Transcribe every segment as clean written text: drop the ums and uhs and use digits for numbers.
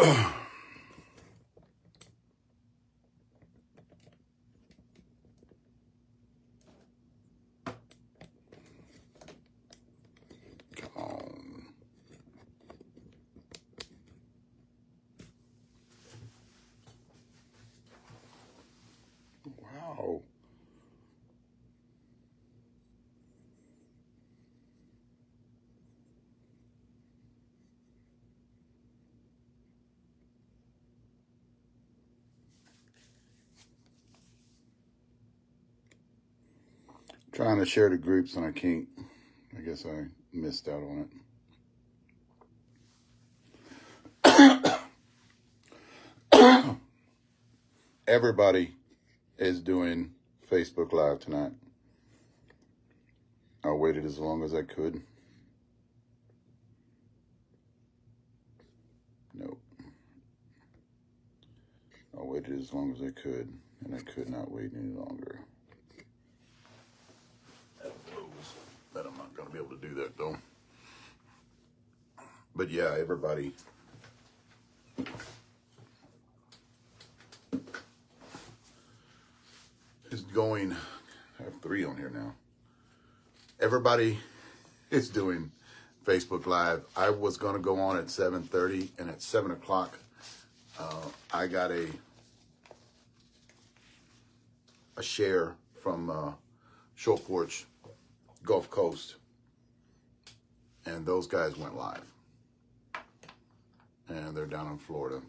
Wow. Trying to share the groups and I can't. I guess I missed out on it. Everybody is doing Facebook Live tonight. I waited as long as I could. Nope. I waited as long as I could, and I could not wait any longer. But I'm not going to be able to do that, though. But yeah, everybody is going. I have 3 on here now. Everybody is doing Facebook Live. I was going to go on at 7:30, and at 7 o'clock, I got a share from Porch, Gulf Coast, and those guys went live. And they're down in Florida,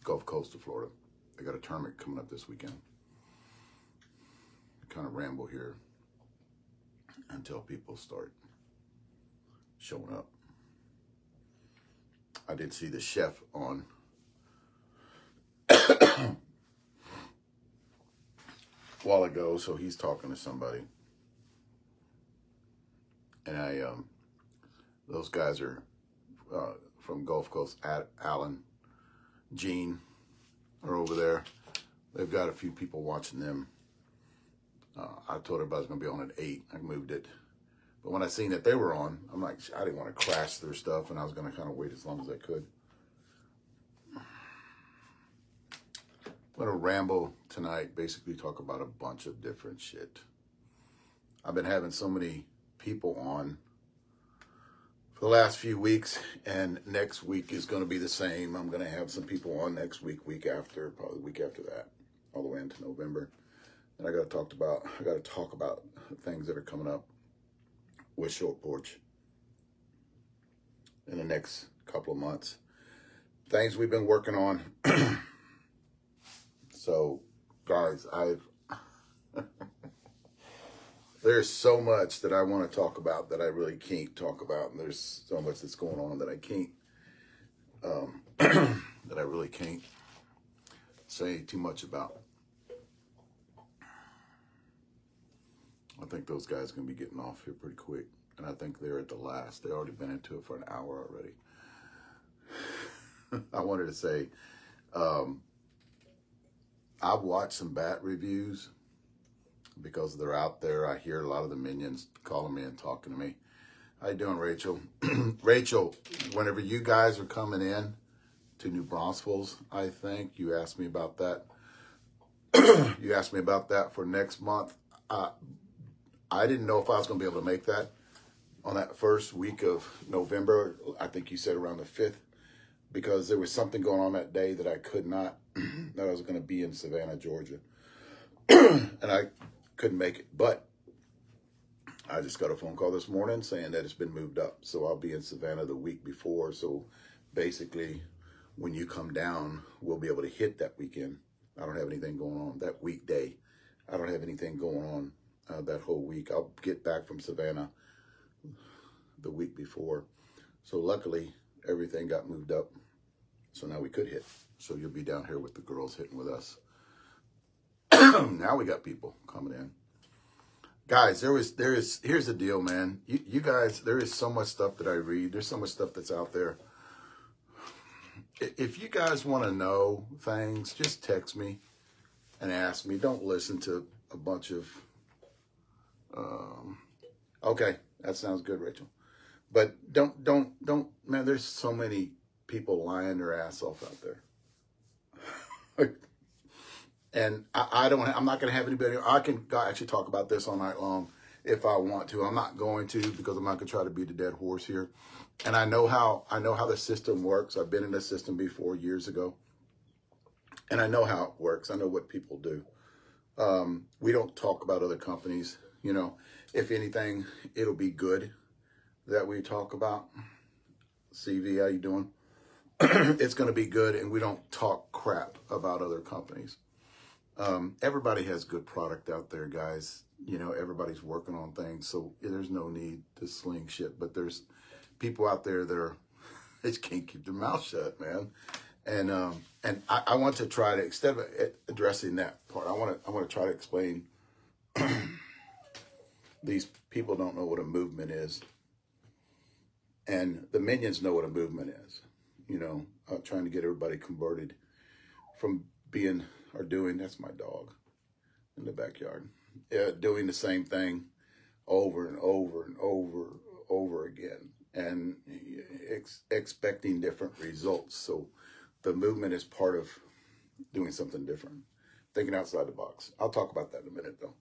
Gulf Coast of Florida. They got a tournament coming up this weekend. Kind of ramble here until people start showing up. I did see the chef on a while ago, so he's talking to somebody. And those guys are from Gulf Coast. Alan, Gene are over there. They've got a few people watching them. I told everybody I was going to be on at 8. I moved it. But when I seen that they were on, I'm like, I didn't want to crash their stuff, and I was going to kind of wait as long as I could. I'm going to ramble tonight, basically talk about a bunch of different shit. I've been having so many people on for the last few weeks, and next week is going to be the same. I'm going to have some people on next week, week after, probably the week after that, all the way into November. And I got to talk about things that are coming up with Porch in the next couple of months. Things we've been working on. So, guys, there's so much that I want to talk about that I really can't talk about, and there's so much that's going on that I can't, that I really can't say too much about. I think those guys are going to be getting off here pretty quick. And I think they're at the last. They've already been into it for an hour already. I wanted to say, I've watched some bat reviews because they're out there. I hear a lot of the minions calling me and talking to me. How you doing, Rachel? Rachel, whenever you guys are coming in to New Braunfels, I think you asked me about that. You asked me about that for next month. I didn't know if I was going to be able to make that on that first week of November. I think you said around the 5th, because there was something going on that day that I could not, that I was going to be in Savannah, Georgia. And I couldn't make it. But I just got a phone call this morning saying that it's been moved up. So I'll be in Savannah the week before. So basically, when you come down, we'll be able to hit that weekend. I don't have anything going on that weekday. I don't have anything going on that whole week. I'll get back from Savannah the week before. So luckily, everything got moved up. So now we could hit. So you'll be down here with the girls hitting with us. Now we got people coming in. Guys, here's the deal, man. You guys, there is so much stuff that I read. There's so much stuff that's out there. If you guys want to know things, just text me and ask me. Don't listen to a bunch of, okay, that sounds good, Rachel. But don't, man, there's so many people lying their ass off out there. And I'm not going to have anybody, I can actually talk about this all night long if I want to. I'm not going to, because I'm not going to try to beat a dead horse here. And I know how the system works. I've been in the system before years ago. And I know how it works. I know what people do. We don't talk about other companies. You know, if anything, it'll be good that we talk about. CV, how you doing? It's going to be good, and we don't talk crap about other companies. Everybody has good product out there, guys. You know, everybody's working on things, so there's no need to sling shit. But there's people out there that they just can't keep their mouth shut, man. And I want to try to, instead of addressing that part, I want to try to explain. These people don't know what a movement is, and the minions know what a movement is. You know, trying to get everybody converted from being or doing, that's my dog in the backyard, doing the same thing over and over and over again, and expecting different results. So the movement is part of doing something different, thinking outside the box. I'll talk about that in a minute, though.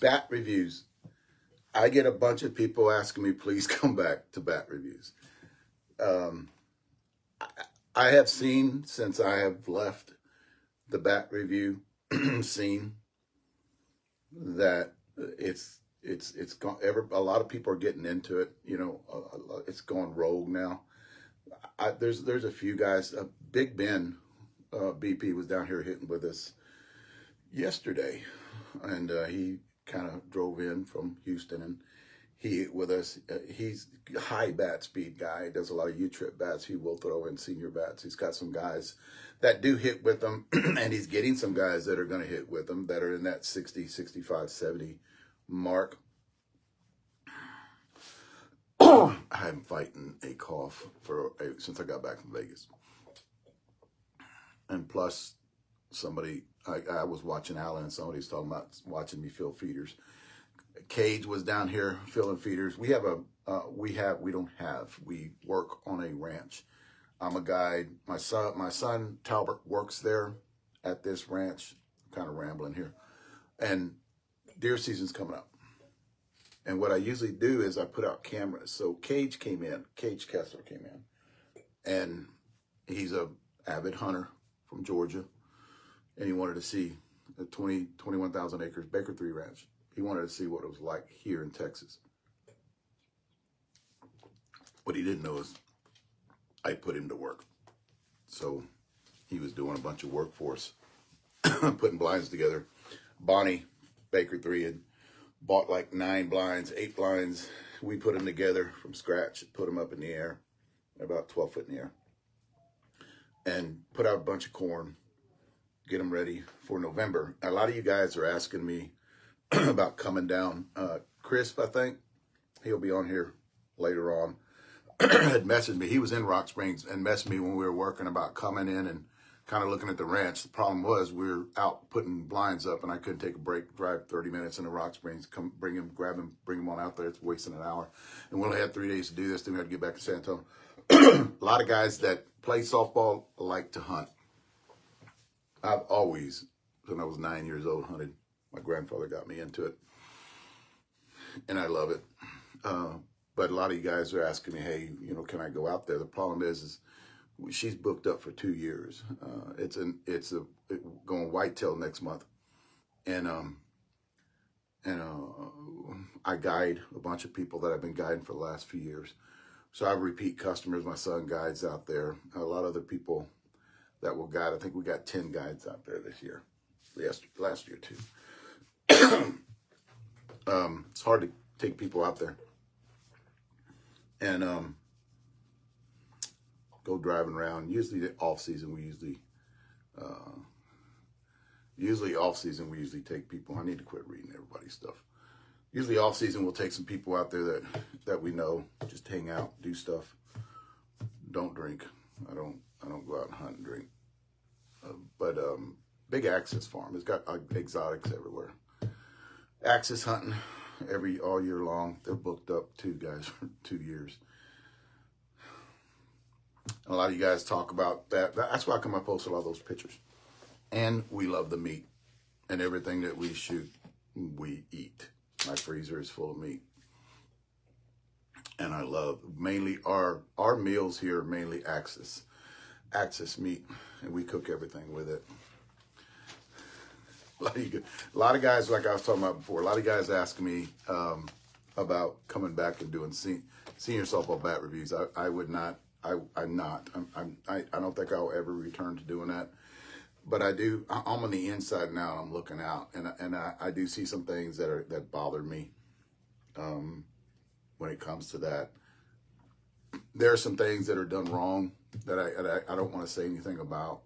Bat reviews. I get a bunch of people asking me, please come back to bat reviews. I have seen, since I have left the bat review scene, that it's gone. A lot of people are getting into it. You know, it's gone rogue now. There's a few guys. Big Ben, BP, was down here hitting with us yesterday, and he kind of drove in from Houston, and he hit with us. He's a high bat speed guy. He does a lot of U-trip bats. He will throw in senior bats. He's got some guys that do hit with him, and he's getting some guys that are going to hit with him that are in that 60, 65, 70 mark. I'm fighting a cough since I got back from Vegas. And plus, I was watching Alan, and somebody's talking about watching me fill feeders. Cage was down here filling feeders. We work on a ranch. I'm a guide. My son Talbert works there at this ranch. I'm kind of rambling here. And deer season's coming up. And what I usually do is I put out cameras. So Cage Kessler came in, and he's a avid hunter from Georgia. And he wanted to see the 21,000 acres Baker 3 Ranch. He wanted to see what it was like here in Texas. What he didn't know is I put him to work. So he was doing a bunch of work for us, putting blinds together. Bonnie, Baker 3, had bought like 9 blinds, 8 blinds. We put them together from scratch, put them up in the air, about 12 foot in the air, and put out a bunch of corn, get them ready for November. A lot of you guys are asking me about coming down. Crisp, I think, he'll be on here later on, had messaged me. He was in Rock Springs and messaged me when we were working about coming in and kind of looking at the ranch. The problem was we were out putting blinds up, and I couldn't take a break, drive 30 minutes into Rock Springs, come bring him, grab him, bring him on out there. It's wasting an hour. And we only had 3 days to do this. Then we had to get back to San Antonio. A lot of guys that play softball like to hunt. I've always, when I was 9 years old, hunted. My grandfather got me into it, and I love it. But a lot of you guys are asking me, hey, you know, can I go out there? The problem is she's booked up for 2 years. It's going whitetail next month, and I guide a bunch of people that I've been guiding for the last few years. So I have repeat customers. My son guides out there. A lot of other people that will guide. I think we got 10 guides out there this year. Last year too. It's hard to take people out there and go driving around. Usually the off season we usually take people. I need to quit reading everybody's stuff. Usually off season we'll take some people out there that we know, just hang out, do stuff. Don't drink. I don't go out and hunt and drink. But Big Access Farm has got exotics everywhere. Axis hunting all year long. They're booked up too, guys, for 2 years. And a lot of you guys talk about that. That's why I come up post a lot of those pictures. And we love the meat. And everything that we shoot, we eat. My freezer is full of meat. And I love, mainly our meals here are mainly Axis meat. And we cook everything with it. A lot of guys, like I was talking about before, a lot of guys ask me about coming back and doing senior softball bat reviews. I would not. I'm not. I don't think I'll ever return to doing that. But I do. I'm on the inside now. And I'm looking out, and I do see some things that bother me when it comes to that. There are some things that are done wrong that I don't want to say anything about.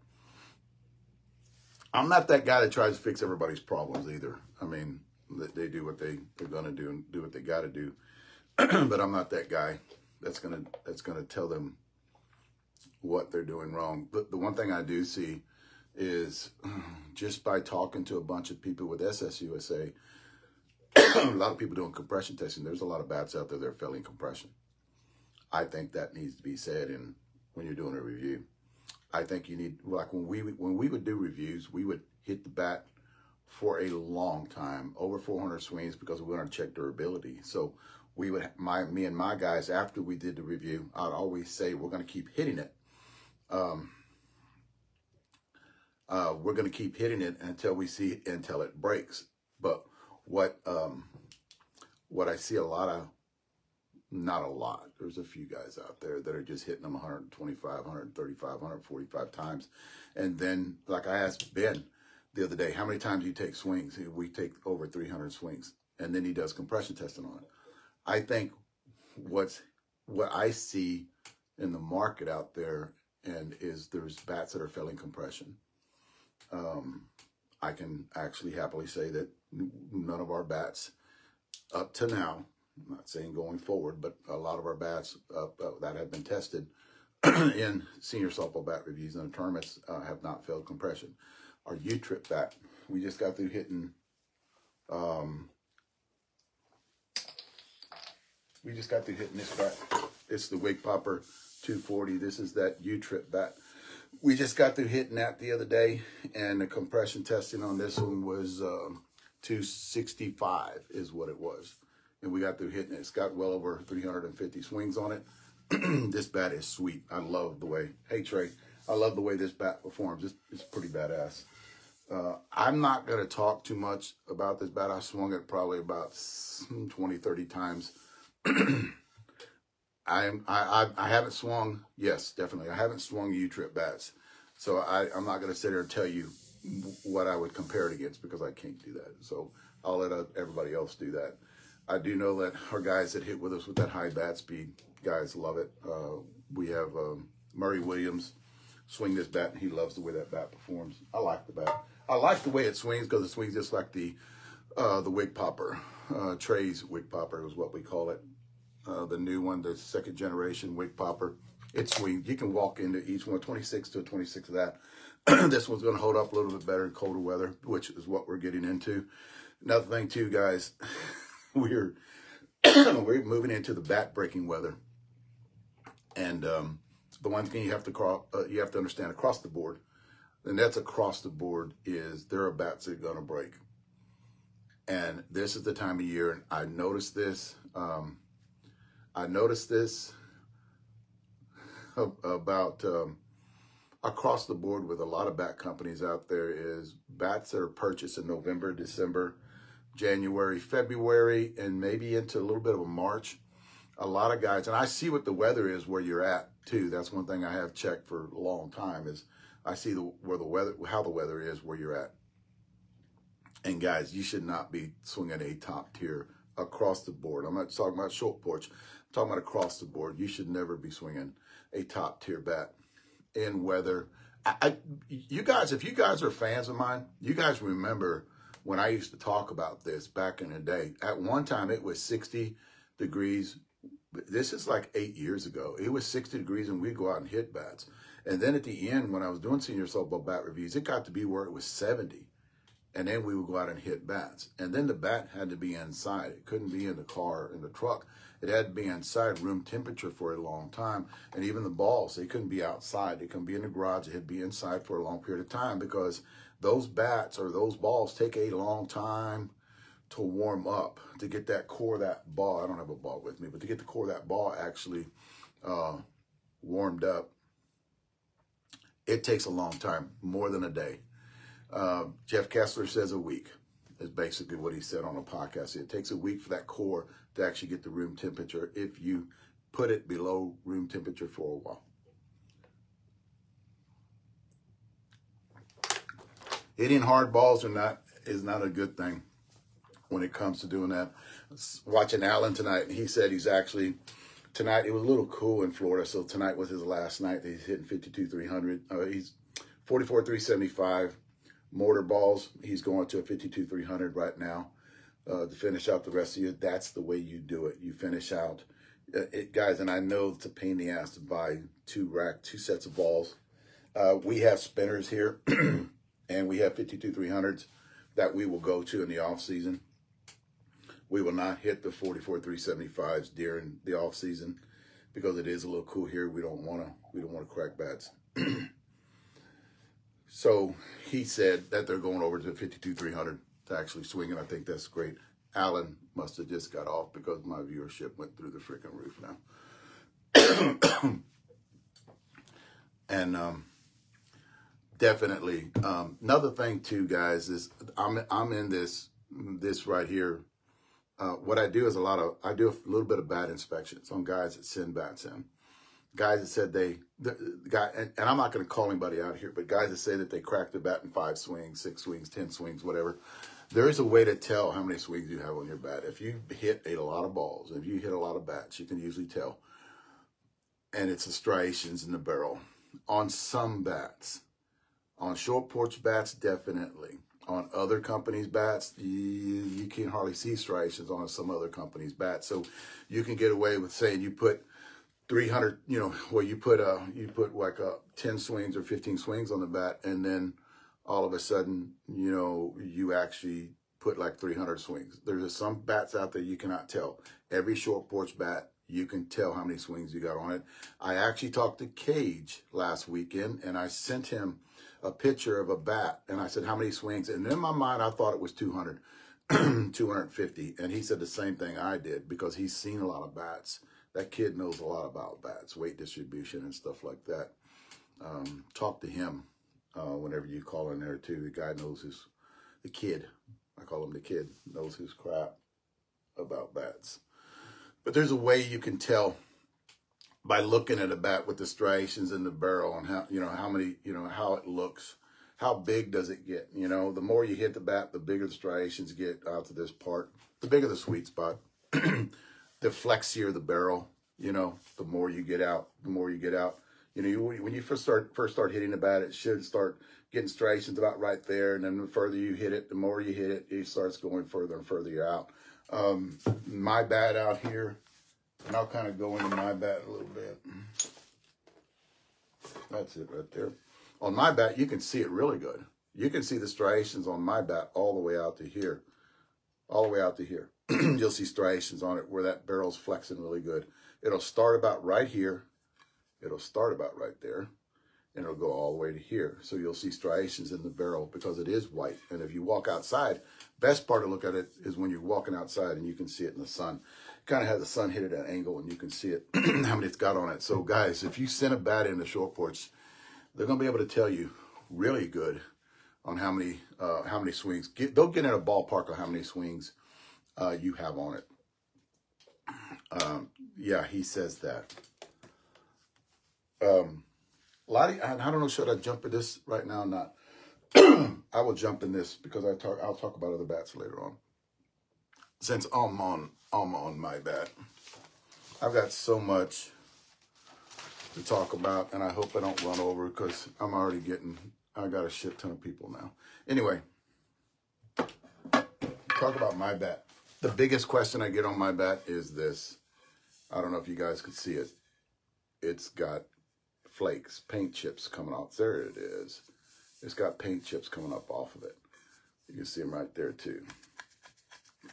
I'm not that guy that tries to fix everybody's problems either. I mean, they do what they're gonna do and do what they got to do. But I'm not that guy that's gonna tell them what they're doing wrong. But the one thing I do see is just by talking to a bunch of people with SSUSA, a lot of people doing compression testing. There's a lot of bats out there that are failing compression. I think that needs to be said when you're doing a review. I think you need, like when we would do reviews, we would hit the bat for a long time, over 400 swings, because we want to check durability. So we would, me and my guys, after we did the review, I'd always say we're going to keep hitting it. We're going to keep hitting it until it breaks. But what I see a lot of, not a lot, there's a few guys out there that are just hitting them 125, 135, 145 times. And then, like I asked Ben the other day, how many times do you take swings? We take over 300 swings. And then he does compression testing on it. I think what I see in the market out there is there's bats that are failing compression. I can actually happily say that none of our bats up to now, I'm not saying going forward, but a lot of our bats that have been tested in senior softball bat reviews and S.A.R.M.S have not failed compression. Our U-trip bat, we just got through hitting, this bat. It's the Wig Popper 240. This is that U-trip bat. We just got through hitting that the other day, and the compression testing on this one was 265 is what it was. And we got through hitting it. It's got well over 350 swings on it. This bat is sweet. I love the way, hey Trey, I love the way this bat performs. It's pretty badass. I'm not going to talk too much about this bat. I swung it probably about 20, 30 times. I haven't swung, yes, definitely. I haven't swung U-trip bats. So I'm not going to sit here and tell you what I would compare it against, because I can't do that. So I'll let everybody else do that. I do know that our guys that hit with us with that high bat speed, guys love it. We have Murray Williams swing this bat, and he loves the way that bat performs. I like the bat. I like the way it swings, because it swings just like the Wig Popper. Trey's Wig Popper is what we call it. The new one, the second generation Wig Popper. It swings. You can walk into each one, 26 to 26 of that. This one's going to hold up a little bit better in colder weather, which is what we're getting into. Another thing too, guys, we're moving into the bat breaking weather. And the one thing you have to understand across the board, and that's across the board, is there are bats that are going to break. And this is the time of year, and I noticed this. About across the board with a lot of bat companies out there, is bats that are purchased in November, December, January, February, and maybe into a little bit of a March. A lot of guys, and I see what the weather is where you're at too. That's one thing I have checked for a long time, is I see how the weather is where you're at. And guys, you should not be swinging a top tier across the board. I'm not talking about short porch. I'm talking about across the board. You should never be swinging a top tier bat in weather. You guys, if you guys are fans of mine, you guys remember when I used to talk about this back in the day. At one time, it was 60 degrees. This is like 8 years ago. It was 60 degrees, and we'd go out and hit bats. And then at the end, when I was doing senior softball bat reviews, it got to be where it was 70. And then we would go out and hit bats. And then the bat had to be inside. It couldn't be in the car, in the truck. It had to be inside, room temperature for a long time. And even the balls, they couldn't be outside. They couldn't be in the garage. They had to be inside for a long period of time because those bats or those balls take a long time to warm up, to get that core of that ball. I don't have a ball with me, but to get the core of that ball actually warmed up, it takes a long time, more than a day. Jeff Kessler says a week is basically what he said on a podcast. It takes a week for that core to actually get the room temperature if you put it below room temperature for a while. Hitting hard balls is not a good thing when it comes to doing that. Watching Alan tonight, and he said he's actually, tonight, it was a little cool in Florida, so tonight was his last night. He's hitting 52-300. He's 44-375. Mortar balls, he's going to a 52-300 right now to finish out the rest of the year. That's the way you do it. You finish out it, guys, and I know it's a pain in the ass to buy two sets of balls. We have spinners here, and we have 52-300s that we will go to in the off season. We will not hit the 44-375s during the off season because it is a little cool here. We don't want to crack bats. So he said that they're going over to 52-300 to actually swing, and I think that's great. Alan must have just got off because my viewership went through the freaking roof now. And definitely, another thing too, guys, is I'm in this right here. What I do is I do a little bit of bat inspections on guys that send bats in. Guys that said and I'm not going to call anybody out here, but guys that say that they cracked the bat in 5 swings, 6 swings, 10 swings, whatever. There is a way to tell how many swings you have on your bat. If you hit a lot of balls, if you hit a lot of bats, you can usually tell. And it's the striations in the barrel. On some bats, on short porch bats, definitely. On other companies' bats, you can't hardly see striations on some other companies' bats. So you can get away with saying you put 300, where you put like 10 swings or 15 swings on the bat, and then all of a sudden, you actually put like 300 swings. There's some bats out there you cannot tell. Every short porch bat, you can tell how many swings you got on it. I actually talked to Cage last weekend, and I sent him a picture of a bat, and I said, how many swings? And in my mind, I thought it was 200, 250. And he said the same thing I did because he's seen a lot of bats. That kid knows a lot about bats, weight distribution and stuff like that. Talk to him whenever you call in there too. The guy knows the kid, I call him the kid, knows his crap about bats. But there's a way you can tell by looking at a bat with the striations in the barrel and how, how many, how it looks. How big does it get? The more you hit the bat, the bigger the striations get out to this part. The bigger the sweet spot. The flexier the barrel, the more you get out, when you first start hitting the bat, it should start getting striations about right there. And then the further you hit it, the more you hit it, it starts going further and further out. My bat out here, and I'll kind of go into my bat a little bit. That's it right there. On my bat, you can see it really good. You can see the striations on my bat all the way out to here. All the way out to here. You'll see striations on it where that barrel's flexing really good. It'll start about right here. It'll start about right there. And it'll go all the way to here. So you'll see striations in the barrel because it is white. And if you walk outside, best part to look at it is when you're walking outside and you can see it in the sun. Kind of have the sun hit at an angle and you can see it, how many it's got on it. So guys, if you send a bat in the short porch, they're going to be able to tell you really good on how many swings. They'll get in a ballpark of how many swings you have on it. Yeah, he says that. Lottie, I don't know, should I jump at this right now or not? I will jump in this because I'll talk about other bats later on. Since I'm on my bat, I've got so much to talk about, and I hope I don't run over because I got a shit ton of people now. Anyway, talk about my bat. The biggest question I get on my bat is this. I don't know if you guys could see it. It's got flakes, paint chips coming off. There it is. It's got paint chips coming up off of it. You can see them right there too.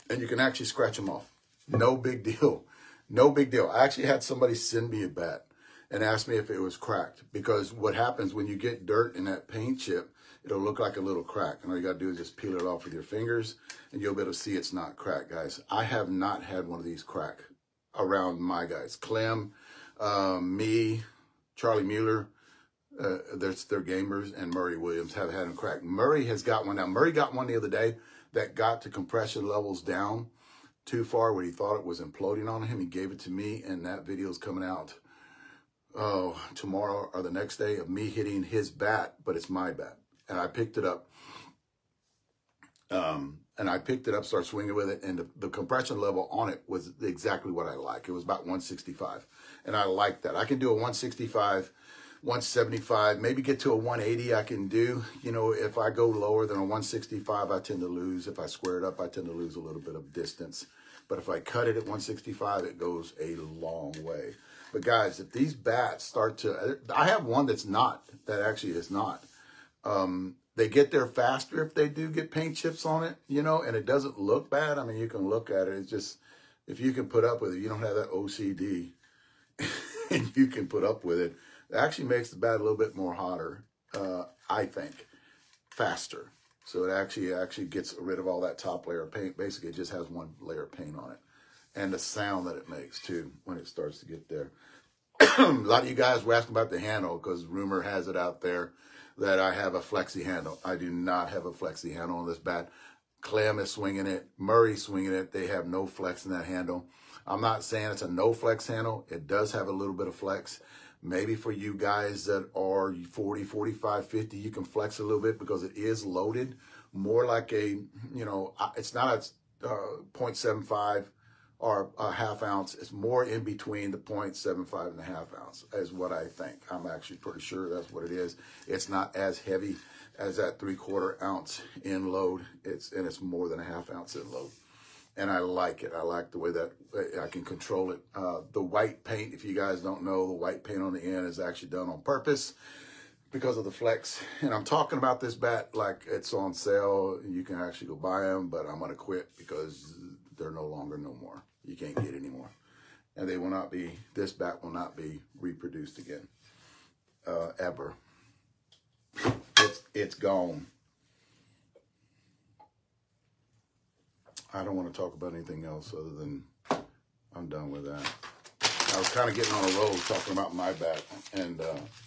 And you can actually scratch them off. No big deal. No big deal. I actually had somebody send me a bat and ask me if it was cracked, because what happens when you get dirt in that paint chip, it'll look like a little crack. And all you got to do is just peel it off with your fingers and you'll be able to see it's not cracked, guys. I have not had one of these crack around my guys. Clem, me, Charlie Mueller, they're gamers, and Murray Williams have had them crack. Murray has got one now. Murray got one the other day that got the compression levels down too far where he thought it was imploding on him. He gave it to me, and that video is coming out tomorrow or the next day of me hitting his bat, but it's my bat. And I picked it up. Started swinging with it, and the compression level on it was exactly what I like. It was about 165, and I like that. I can do a 165, 175, maybe get to a 180 I can do. You know, if I go lower than a 165, I tend to lose. If I square it up, I tend to lose a little bit of distance. But if I cut it at 165, it goes a long way. But guys, if these bats start to, I have one that actually is not. They get there faster if they do get paint chips on it, you know, and it doesn't look bad. I mean, you can look at it. It's just, if you can put up with it, you don't have that OCD, and you can put up with it. It actually makes the bat a little bit more hotter, I think, faster. So it actually gets rid of all that top layer of paint. Basically, it just has one layer of paint on it. And the sound that it makes, too, when it starts to get there. A lot of you guys were asking about the handle, because rumor has it out there that I have a flexi handle. I do not have a flexi handle on this bat. Clem is swinging it. Murray's swinging it. They have no flex in that handle. I'm not saying it's a no flex handle. It does have a little bit of flex. Maybe for you guys that are 40, 45, 50, you can flex a little bit because it is loaded. More like a, you know, it's not a 0.75 or a half ounce. It's more in between the 0.75 and the half ounce is what I think. I'm actually pretty sure that's what it is. It's not as heavy as that 3/4 ounce in load. It's more than a half ounce in load. And I like it. I like the way that I can control it. The white paint, if you guys don't know, the white paint on the end is actually done on purpose because of the flex. And I'm talking about this bat like it's on sale. You can actually go buy them, but I'm going to quit because they're no more. You can't get any more. And they will not be, this bat will not be reproduced again, ever. It's gone. I don't want to talk about anything else other than I'm done with that. I was kind of getting on a roll talking about my bat, and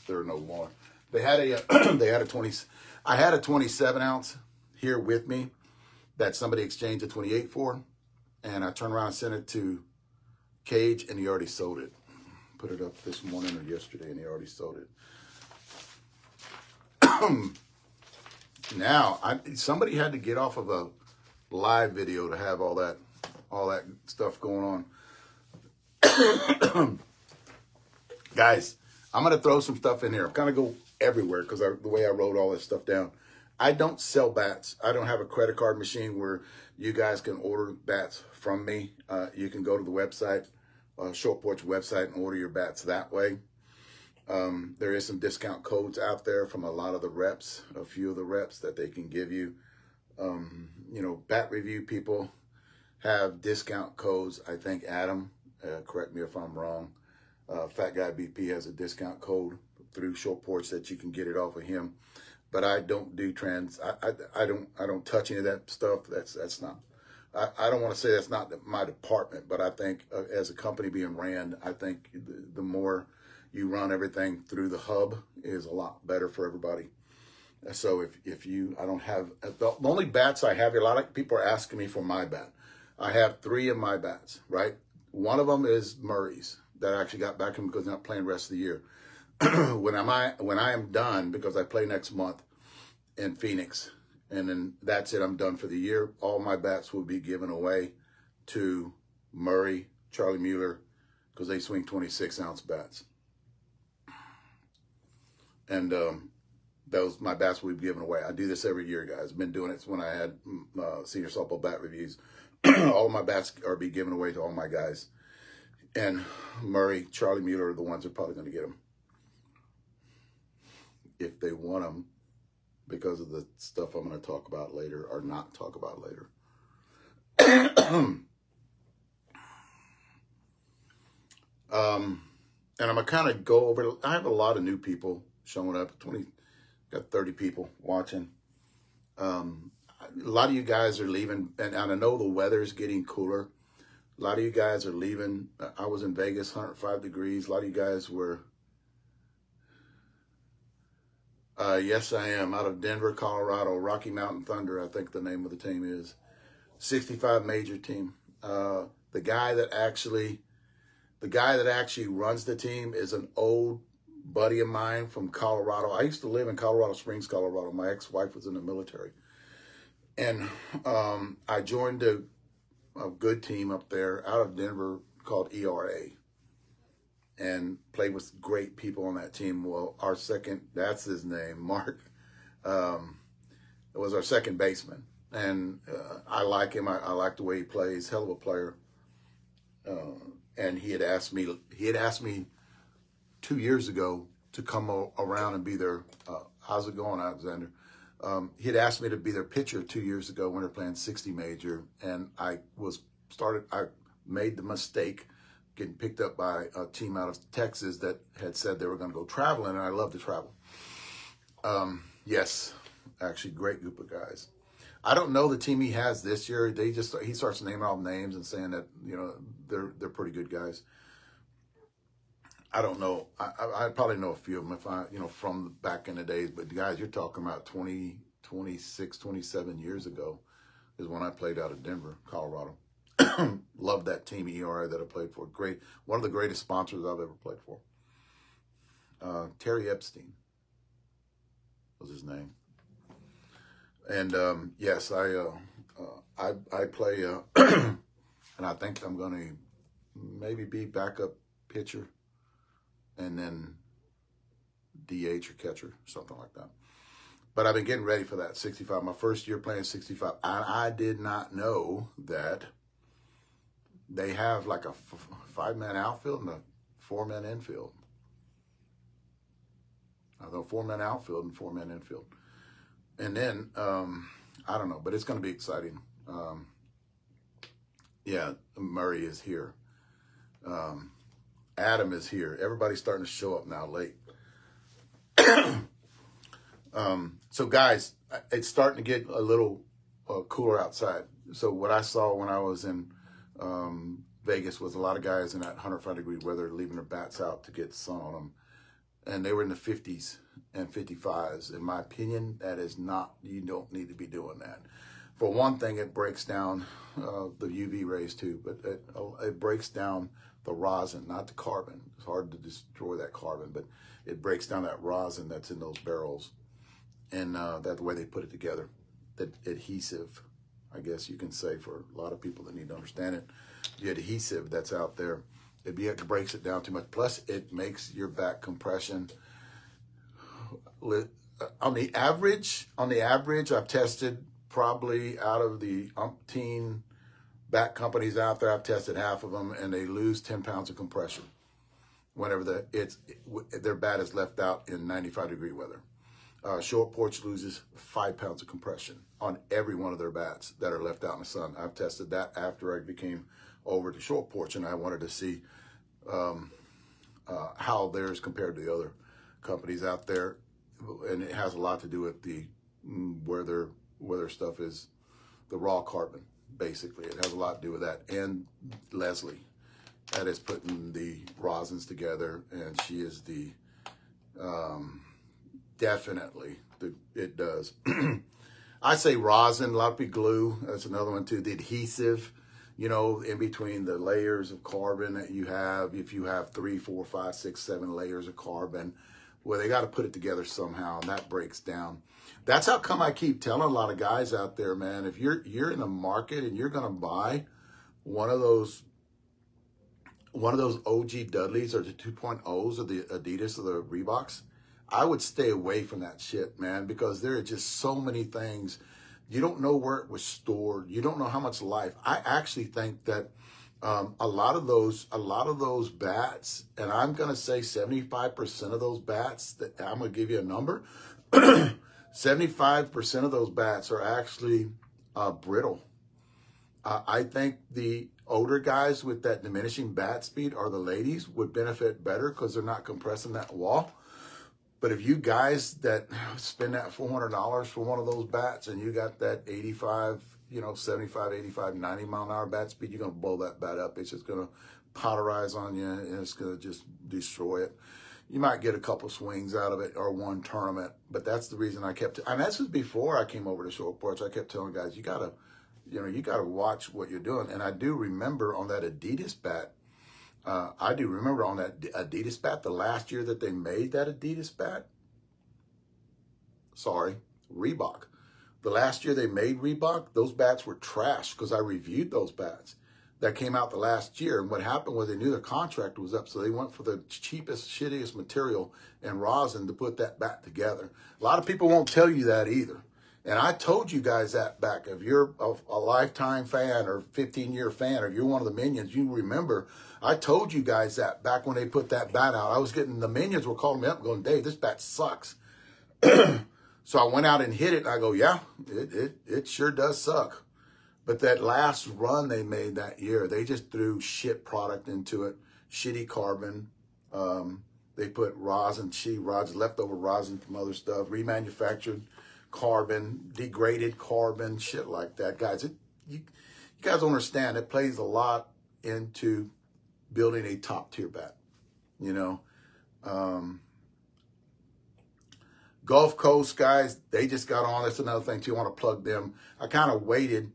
there are no more. They had a 20. I had a 27 ounce here with me that somebody exchanged a 28 for, and I turned around and sent it to Cage, and he already sold it. Put it up this morning or yesterday, and he already sold it. Now, somebody had to get off of a live video to have all that stuff going on. Guys, I'm going to throw some stuff in here. I'm kind of go everywhere because the way I wrote all this stuff down. I don't sell bats. I don't have a credit card machine where you guys can order bats from me. You can go to the website, Short Porch website, and order your bats that way. There is some discount codes out there from a lot of the reps, a few of the reps that they can give you. You know, bat review people have discount codes. I think Adam, correct me if I'm wrong, Fat Guy BP has a discount code through Short Porch that you can get it off of him. But I don't do I don't touch any of that stuff. That's not, I don't want to say that's not my department, but I think as a company being ran, I think the more you run everything through the hub is a lot better for everybody. So if you, I don't have, the only bats I have here, a lot of people are asking me for my bat. I have 3 of my bats, right? One of them is Murray's that I actually got back in because I'm not playing the rest of the year. When I am done, because I play next month in Phoenix, and then that's it, I'm done for the year. All my bats will be given away to Murray, Charlie Mueller, because they swing 26-ounce bats. And my bats will be given away. I do this every year, guys. I've been doing it when I had Senior Softball Bat Reviews. All my bats are be given away to all my guys. And Murray, Charlie Mueller are the ones that are probably going to get them. If they want them, because of the stuff I'm going to talk about later or not talk about later. And I'm going to kind of go over, I have a lot of new people showing up, got 30 people watching. A lot of you guys are leaving, and I know the weather's getting cooler. A lot of you guys are leaving. I was in Vegas, 105 degrees. A lot of you guys were, yes, I am, out of Denver, Colorado, Rocky Mountain Thunder, I think the name of the team is. 65 major team. The guy that actually runs the team is an old buddy of mine from Colorado. I used to live in Colorado Springs, Colorado. My ex-wife was in the military. And I joined a good team up there out of Denver called ERA. And played with great people on that team. Well, our second, that's his name, Mark, was our second baseman. And I like him. I like the way he plays. Hell of a player. And he had asked me 2 years ago to come around and be their, how's it going, Alexander? He had asked me to be their pitcher 2 years ago when they're playing 60 major. And I made the mistake getting picked up by a team out of Texas that had said they were going to go traveling, and I love to travel. Yes, actually, great group of guys. I don't know the team he has this year. He starts naming all names and saying that, you know, they're pretty good guys. I don't know. I probably know a few of them if I, you know, from back in the days. But the guys you're talking about 20, 26, 27 years ago is when I played out of Denver, Colorado. Love that team ERA that I played for. Great, one of the greatest sponsors I've ever played for. Terry Epstein was his name. And yes, I play, and I think I'm going to maybe be backup pitcher, and then DH or catcher, something like that. But I've been getting ready for that 65. My first year playing 65, I did not know that they have like a 5-man outfield and a 4-man infield. Although 4-man outfield and 4-man infield. And then, I don't know, but it's going to be exciting. Yeah, Murray is here. Adam is here. Everybody's starting to show up now late. So guys, it's starting to get a little cooler outside. So what I saw when I was in Vegas was a lot of guys in that 105-degree weather leaving their bats out to get sun on them. And they were in the 50s and 55s. In my opinion, that is not, you don't need to be doing that. For one thing, it breaks down the UV rays too, but it breaks down the rosin, not the carbon. It's hard to destroy that carbon, but it breaks down that rosin that's in those barrels. And that's the way they put it together. The adhesive, I guess you can say for a lot of people that need to understand it, the adhesive that's out there, it breaks it down too much. Plus, it makes your back compression. On the average, I've tested probably out of the umpteen back companies out there, I've tested half of them, and they lose 10 pounds of compression whenever their bat is left out in 95-degree weather. Short Porch loses 5 pounds of compression on every one of their bats that are left out in the sun. I've tested that after I became over to Short Porch, and I wanted to see how theirs compared to the other companies out there, and it has a lot to do with the where their stuff is, the raw carbon. Basically, it has a lot to do with that. And Leslie, that is putting the rosins together, and she is the definitely it does. I say rosin, a lot of people glue. That's another one too. The adhesive, you know, in between the layers of carbon that you have, if you have 3, 4, 5, 6, 7 layers of carbon, well, they got to put it together somehow, and that breaks down. That's how come I keep telling a lot of guys out there, man, if you're in the market and you're going to buy one of those OG Dudleys or the 2.0s or the Adidas or the Reeboks, I would stay away from that shit, man, because there are just so many things. You don't know where it was stored. You don't know how much life. I actually think that a lot of those bats, and I'm going to say 75% of those bats, that I'm going to give you a number, 75% of those bats are actually brittle. I think the older guys with that diminishing bat speed, or the ladies, would benefit better because they're not compressing that wall. But if you guys that spend that $400 for one of those bats and you got that 85, 75, 85, 90 mile an hour bat speed, you're going to blow that bat up. It's just going to powderize on you and it's going to just destroy it. You might get a couple swings out of it or one tournament, but that's the reason I kept, and this was before I came over to Short Porch. I kept telling guys, you gotta watch what you're doing. And I do remember on that Adidas bat, the last year that they made that Adidas bat, Reebok. The last year they made Reebok, those bats were trash because I reviewed those bats that came out the last year. And what happened was they knew their contract was up, so they went for the cheapest, shittiest material and rosin to put that bat together. A lot of people won't tell you that either. And I told you guys that back. If you're a lifetime fan or 15-year fan, or you're one of the minions, you remember I told you guys that back when they put that bat out. The minions were calling me up going, Dave, this bat sucks. So I went out and hit it, and I go, yeah, it sure does suck. But that last run they made that year, they just threw shit product into it, shitty carbon. They put rosin, leftover rosin from other stuff, remanufactured carbon, degraded carbon, shit like that. Guys, you guys don't understand. It plays a lot into building a top-tier bat, Gulf Coast guys, they just got on. That's another thing, too. I want to plug them. I kind of waited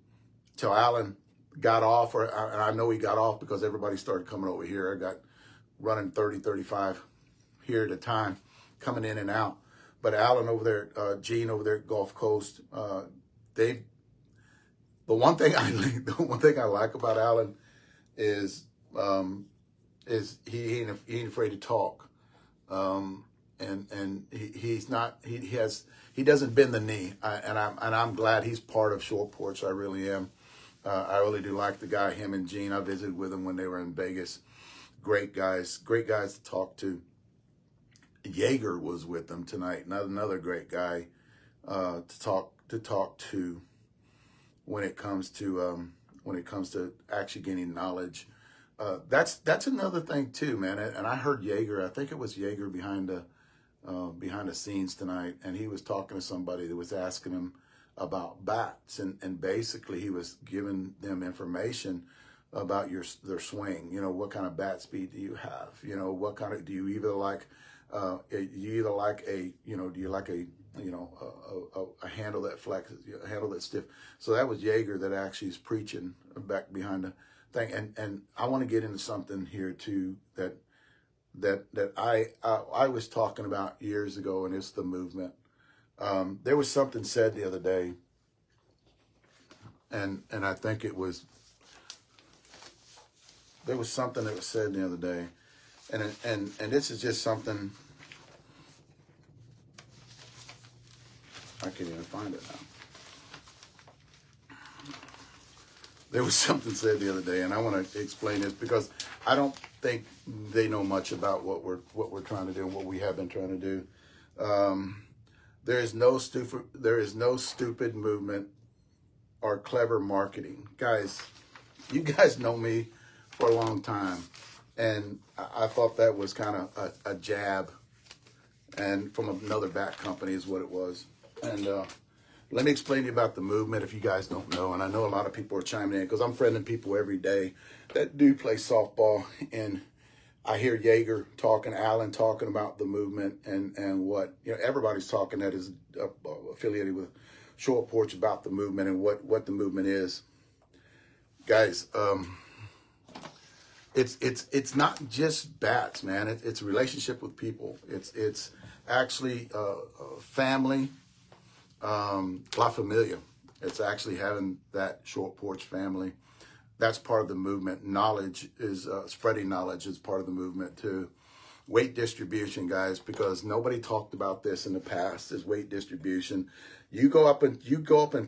till Alan got off, and I know he got off because everybody started coming over here. I got running 30, 35 here at a time, coming in and out. But Alan over there, Gene over there at Gulf Coast, the one thing I like about Alan is he ain't afraid to talk, and he doesn't bend the knee, and I'm glad he's part of Short Porch. I really am. I really do like the guy, him and Gene. I visited with them when they were in Vegas. Great guys to talk to. Jaeger was with them tonight. Another great guy to talk to when it comes to actually gaining knowledge. That's another thing too, man. And I heard Jaeger. I think it was Jaeger behind the scenes tonight, and he was talking to somebody that was asking him about bats, and basically he was giving them information about their swing. What kind of bat speed do you have? What kind of, do you either like a handle that flexes, a handle that's stiff. So that was Jaeger that actually is preaching back behind the thing. And I want to get into something here too that I was talking about years ago, and it's the movement. There was something said the other day, and I think there was something that was said the other day, and this is just something, I can't even find it now. There was something said the other day, and I want to explain this because I don't think they know much about what we're trying to do and what we have been trying to do. There is no stupid movement or clever marketing. Guys, you guys know me for a long time, and I thought that was kind of a jab, and from another bat company is what it was. And let me explain to you about the movement if you guys don't know. And I know a lot of people are chiming in because I'm friending people every day that do play softball, and I hear Jaeger talking, Alan talking about the movement, and what, everybody's talking that is affiliated with Short Porch about the movement and what the movement is. Guys, it's not just bats, man. It's a relationship with people. It's actually family, La Familia. It's actually having that Short Porch family. That's part of the movement. Knowledge is spreading knowledge is part of the movement too. Weight distribution, guys, because nobody talked about this in the past, is weight distribution. You go up and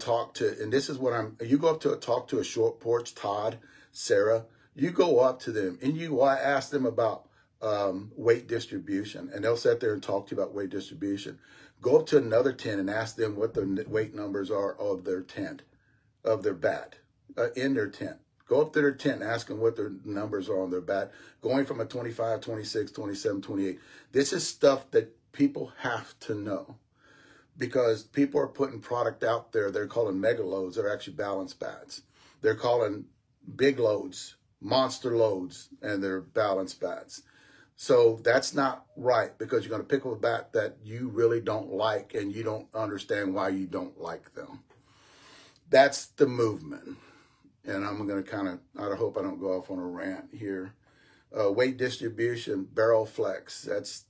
talk to, and this is what you go up to talk to a Short Porch, Todd, Sarah. You go up to them and you ask them about weight distribution, and they'll sit there and talk to you about weight distribution. Go up to another tent and ask them what the weight numbers are of their tent, of their bat, in their tent. Go up to their tent and ask them what their numbers are on their bat, going from a 25, 26, 27, 28. This is stuff that people have to know, because people are putting product out there they're calling mega loads. They're actually balanced bats. They're calling big loads monster loads, and they're balanced bats. So that's not right, because you're going to pick up a bat that you really don't like and you don't understand why you don't like them. That's the movement. And I'm going to kind of, I hope I don't go off on a rant here. Weight distribution, barrel flex. That's,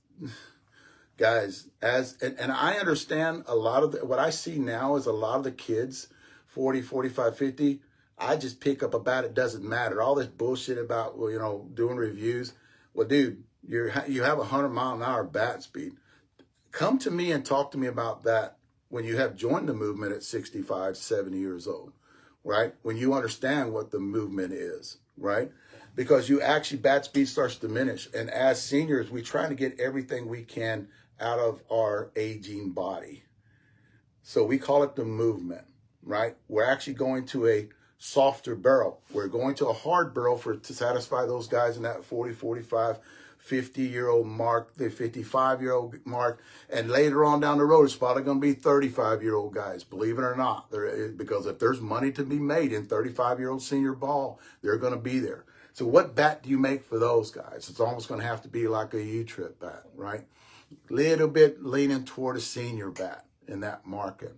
guys, and I understand a lot of what I see now is a lot of the kids, 40, 45, 50, I just pick up a bat. It doesn't matter. All this bullshit about, well, you know, doing reviews. Well, dude, you have 100-mile-an-hour bat speed. Come to me and talk to me about that when you have joined the movement at 65, 70 years old, right? When you understand what the movement is, right? Because you actually, bat speed starts to diminish. And as seniors, we're trying to get everything we can out of our aging body. So we call it the movement, right? We're actually going to a softer barrel. We're going to a hard barrel to satisfy those guys in that 40, 45, 50-year-old mark, the 55-year-old mark. And later on down the road, it's probably going to be 35-year-old guys, believe it or not. Because if there's money to be made in 35-year-old senior ball, they're going to be there. So what bat do you make for those guys? It's almost going to have to be like a U-trip bat, right? Little bit leaning toward a senior bat in that market.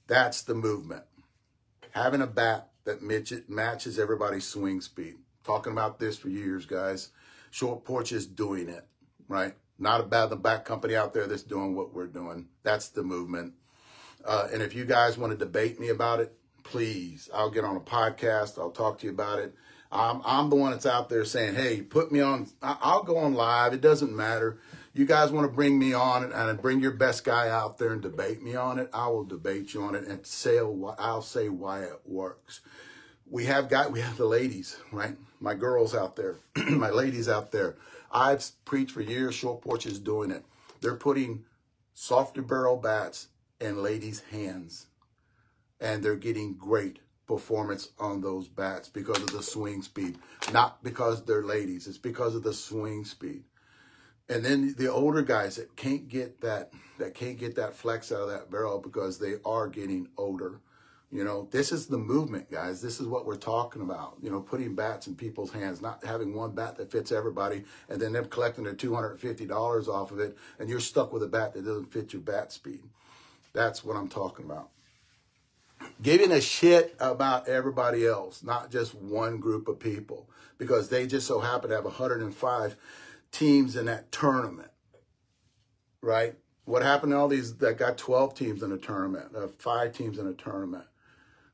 That's the movement. Having a bat that matches everybody's swing speed. Talking about this for years, guys. Short Porch is doing it, right? Not about the bat company out there that's doing what we're doing. That's the movement. And if you guys want to debate me about it, please, I'll get on a podcast. I'll talk to you about it. I'm the one that's out there saying, hey, put me on. I'll go on live. It doesn't matter. You guys want to bring me on and bring your best guy out there and debate me on it, I will debate you on it and I'll say why it works. We have the ladies, right? My girls out there, my ladies out there. I've preached for years, Short Porch is doing it. They're putting softer barrel bats in ladies' hands, and they're getting great performance on those bats because of the swing speed. Not because they're ladies, it's because of the swing speed. And then the older guys that can't get that flex out of that barrel because they are getting older. You know, this is the movement, guys. This is what we're talking about. You know, putting bats in people's hands, not having one bat that fits everybody, and then them collecting their $250 off of it, and you're stuck with a bat that doesn't fit your bat speed. That's what I'm talking about. Giving a shit about everybody else, not just one group of people, because they just so happen to have 105 teams in that tournament, right? What happened to all these that got 12 teams in a tournament, 5 teams in a tournament?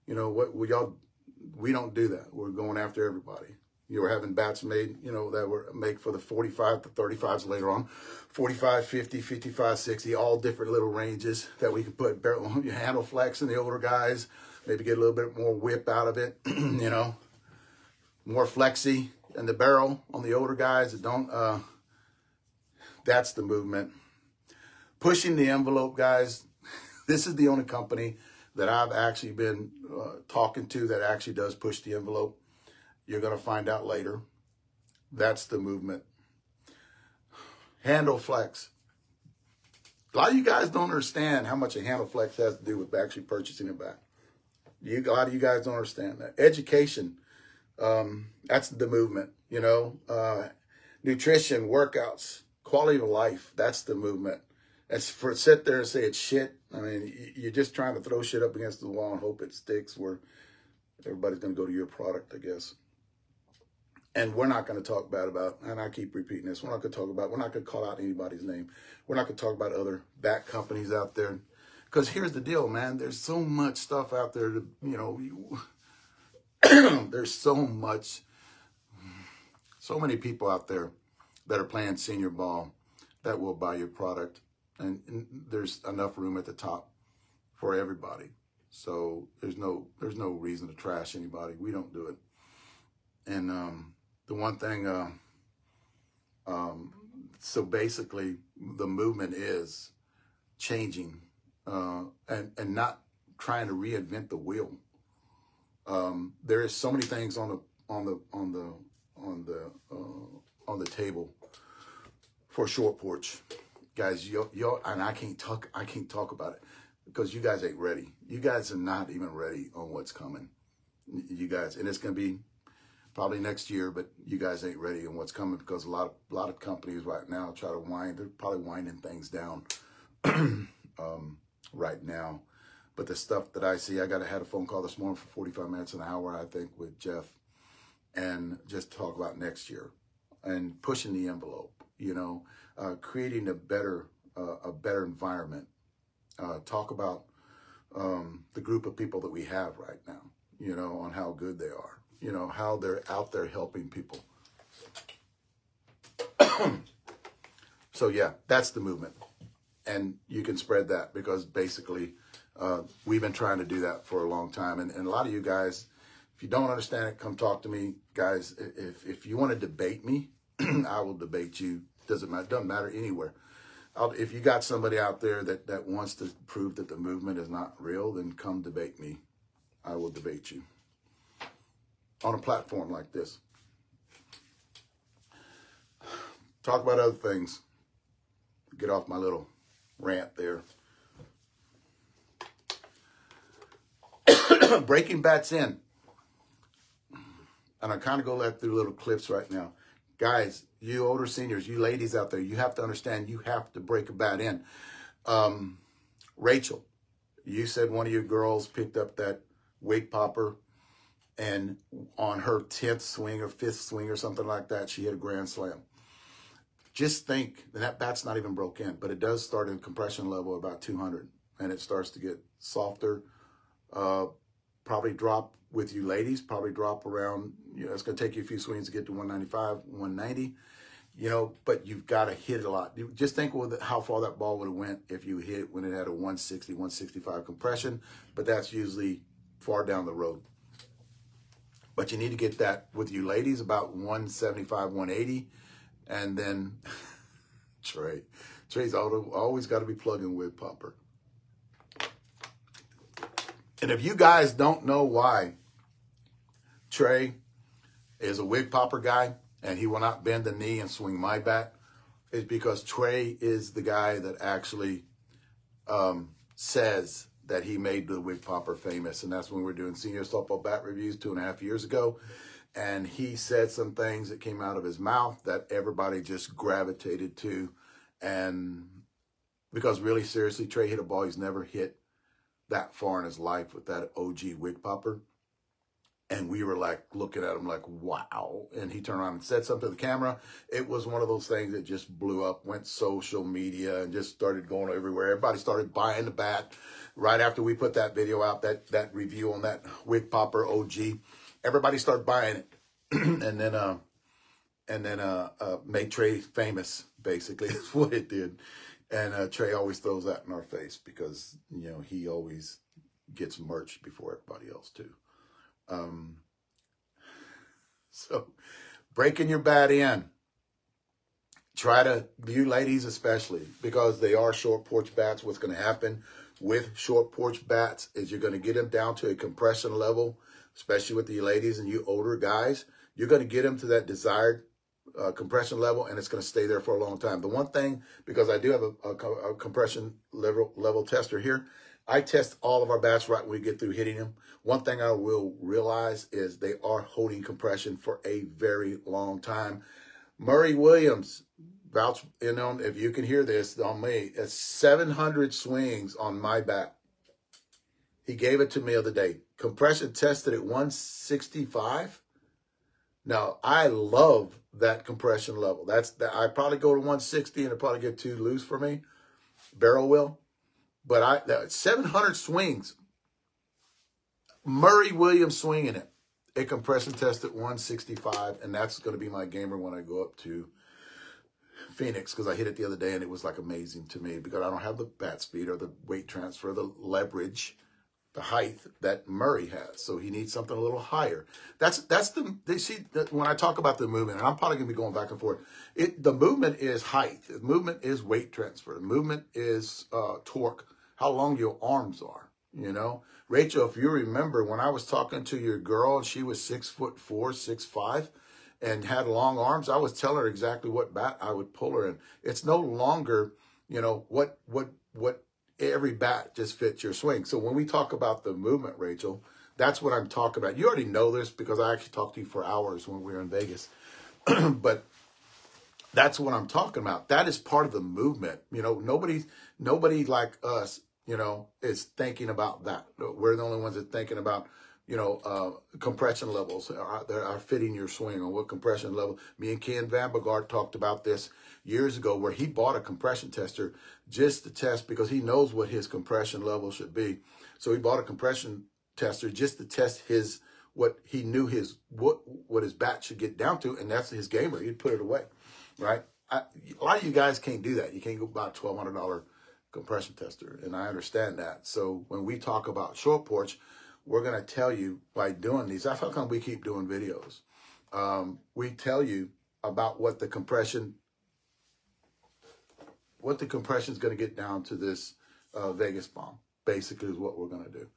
You know, we don't do that. We're going after everybody. You were having bats made, you know, that were made for the 45 to 35s later on, 45, 50, 55, 60, all different little ranges that we can put barrel handle flex in the older guys, maybe get a little bit more whip out of it, you know, more flexy in the barrel on the older guys that don't, that's the movement. Pushing the envelope, guys. This is the only company that I've actually been talking to that actually does push the envelope. You're going to find out later. That's the movement. Handle flex. A lot of you guys don't understand how much a handle flex has to do with actually purchasing a bat. A lot of you guys don't understand that. Education. That's the movement. You know, nutrition, workouts, quality of life. That's the movement. As for sit there and say it's shit, I mean, you're just trying to throw shit up against the wall and hope it sticks, where everybody's going to go to your product, I guess. And we're not going to talk bad about, and I keep repeating this, we're not going to call out anybody's name. We're not going to talk about other bat companies out there. Because here's the deal, man. There's so much stuff out there to, you know, there's so many people out there that are playing senior ball that will buy your product. And there's enough room at the top for everybody. So there's no reason to trash anybody. We don't do it. And the one thing, so basically the movement is changing and not trying to reinvent the wheel. There is so many things on the table for Short Porch, guys. Y'all, and I can't talk about it because you guys ain't ready. You guys are not even ready on what's coming. You guys, and it's gonna be probably next year, but you guys ain't ready on what's coming because a lot of companies right now try to they're probably winding things down right now. But the stuff that I see, I had a phone call this morning for 45 minutes, an hour, I think, with Jeff, and just talk about next year and pushing the envelope, creating a better environment. Talk about the group of people that we have right now, on how good they are, how they're out there helping people. So yeah, that's the movement. And you can spread that because basically we've been trying to do that for a long time. And a lot of you guys, if you don't understand it, come talk to me. Guys, if you want to debate me, I will debate you. Doesn't matter anywhere. If you got somebody out there that wants to prove that the movement is not real, then come debate me. I will debate you on a platform like this. Talk about other things. Get off my little rant there. Breaking bats in. And I kind of go through little clips right now. Guys, you older seniors, you ladies out there, you have to understand you have to break a bat in. Rachel, you said one of your girls picked up that wig popper and on her 10th swing or 5th swing or something like that, she hit a grand slam. Just think that bat's not even broke in, but it does start in compression level about 200 and it starts to get softer. Probably drop with you ladies, probably drop around, it's going to take you a few swings to get to 195, 190, but you've got to hit it a lot. Just think how far that ball would have went if you hit it when it had a 160, 165 compression, but that's usually far down the road. But you need to get that with you ladies about 175, 180, and then Trey's always got to be plugging with popper. And if you guys don't know why Trey is a wig popper guy and he will not bend the knee and swing my bat, it's because Trey is the guy that actually says that he made the wig popper famous. And that's when we were doing senior softball bat reviews 2.5 years ago. And he said some things that came out of his mouth that everybody just gravitated to. And because really, seriously, Trey hit a ball he's never hit that far in his life with that OG wig popper. And we were like looking at him like, wow. And he turned around and said something to the camera. It was one of those things that just blew up, went social media and just started going everywhere. Everybody started buying the bat right after we put that video out, that review on that wig popper OG. Everybody started buying it. and then made Trey famous, basically, is what it did. And Trey always throws that in our face because, he always gets merch before everybody else, too. So breaking your bat in. Try to, you ladies especially, because they are short porch bats, what's going to happen with short porch bats is you're going to get them down to a compression level, especially with the ladies and you older guys. You're going to get them to that desired compression level, and it's going to stay there for a long time. The one thing, because I do have a compression level tester here, I test all of our bats right when we get through hitting them. One thing I will realize is they are holding compression for a very long time. Murray Williams, vouch, if you can hear this on me, it's 700 swings on my bat. He gave it to me the other day. Compression tested at 165. Now, I love that compression level. I probably go to 160 and it'll probably get too loose for me. Barrel will. But 700 swings. Murray Williams swinging it. A compression test at 165. And that's going to be my gamer when I go up to Phoenix. Because I hit it the other day and it was like amazing to me. Because I don't have the bat speed or the weight transfer, the leverage the height that Murray has. So he needs something a little higher. They see that when I talk about the movement, and I'm probably going to be going back and forth. The movement is height. The movement is weight transfer. The movement is torque. How long your arms are, you know. Rachel, if you remember when I was talking to your girl, she was 6'4", 6'5", and had long arms. I was telling her exactly what bat I would pull her in. It's no longer, you know, what every bat just fits your swing. So when we talk about the movement, Rachel, that's what I'm talking about. You already know this because I actually talked to you for hours when we were in Vegas. But that's what I'm talking about. That is part of the movement. You know, nobody like us, you know, is thinking about that. We're the only ones that are thinking about, you know, compression levels that are fitting your swing on what compression level. Me and Ken Vanbergard talked about this years ago where he bought a compression tester just to test because he knows what his compression level should be. So he bought a compression tester just to test what he knew what his bat should get down to, and that's his gamer. He'd put it away, right? A lot of you guys can't do that. You can't go buy a $1,200 compression tester, and I understand that. So when we talk about short porch, we're going to tell you by doing these. That's how come we keep doing videos. We tell you about what the compression is going to get down to this Vegas bomb. Basically, is what we're going to do.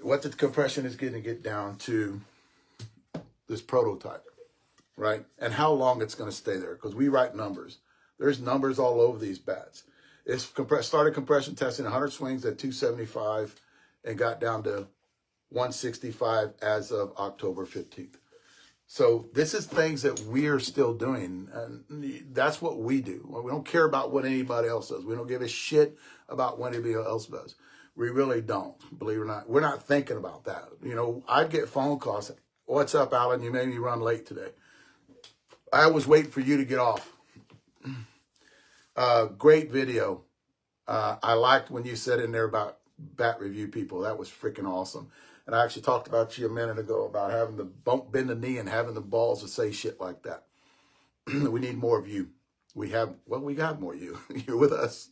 What the compression is going to get down to this prototype, right? And how long it's going to stay there, because we write numbers. There's numbers all over these bats. It's started compression testing 100 swings at 275 and got down to 165 as of October 15th. So this is things that we're still doing, and that's what we do. We don't care about what anybody else does. We don't give a shit about what anybody else does. We really don't, believe it or not. We're not thinking about that. You know, I'd get phone calls. What's up, Alan? You made me run late today. I was waiting for you to get off. Great video. I liked when you said in there about bat review people. That was freaking awesome. And I actually talked about you a minute ago about having the bend the knee and having the balls to say shit like that. We need more of you. We got more of you. You're with us.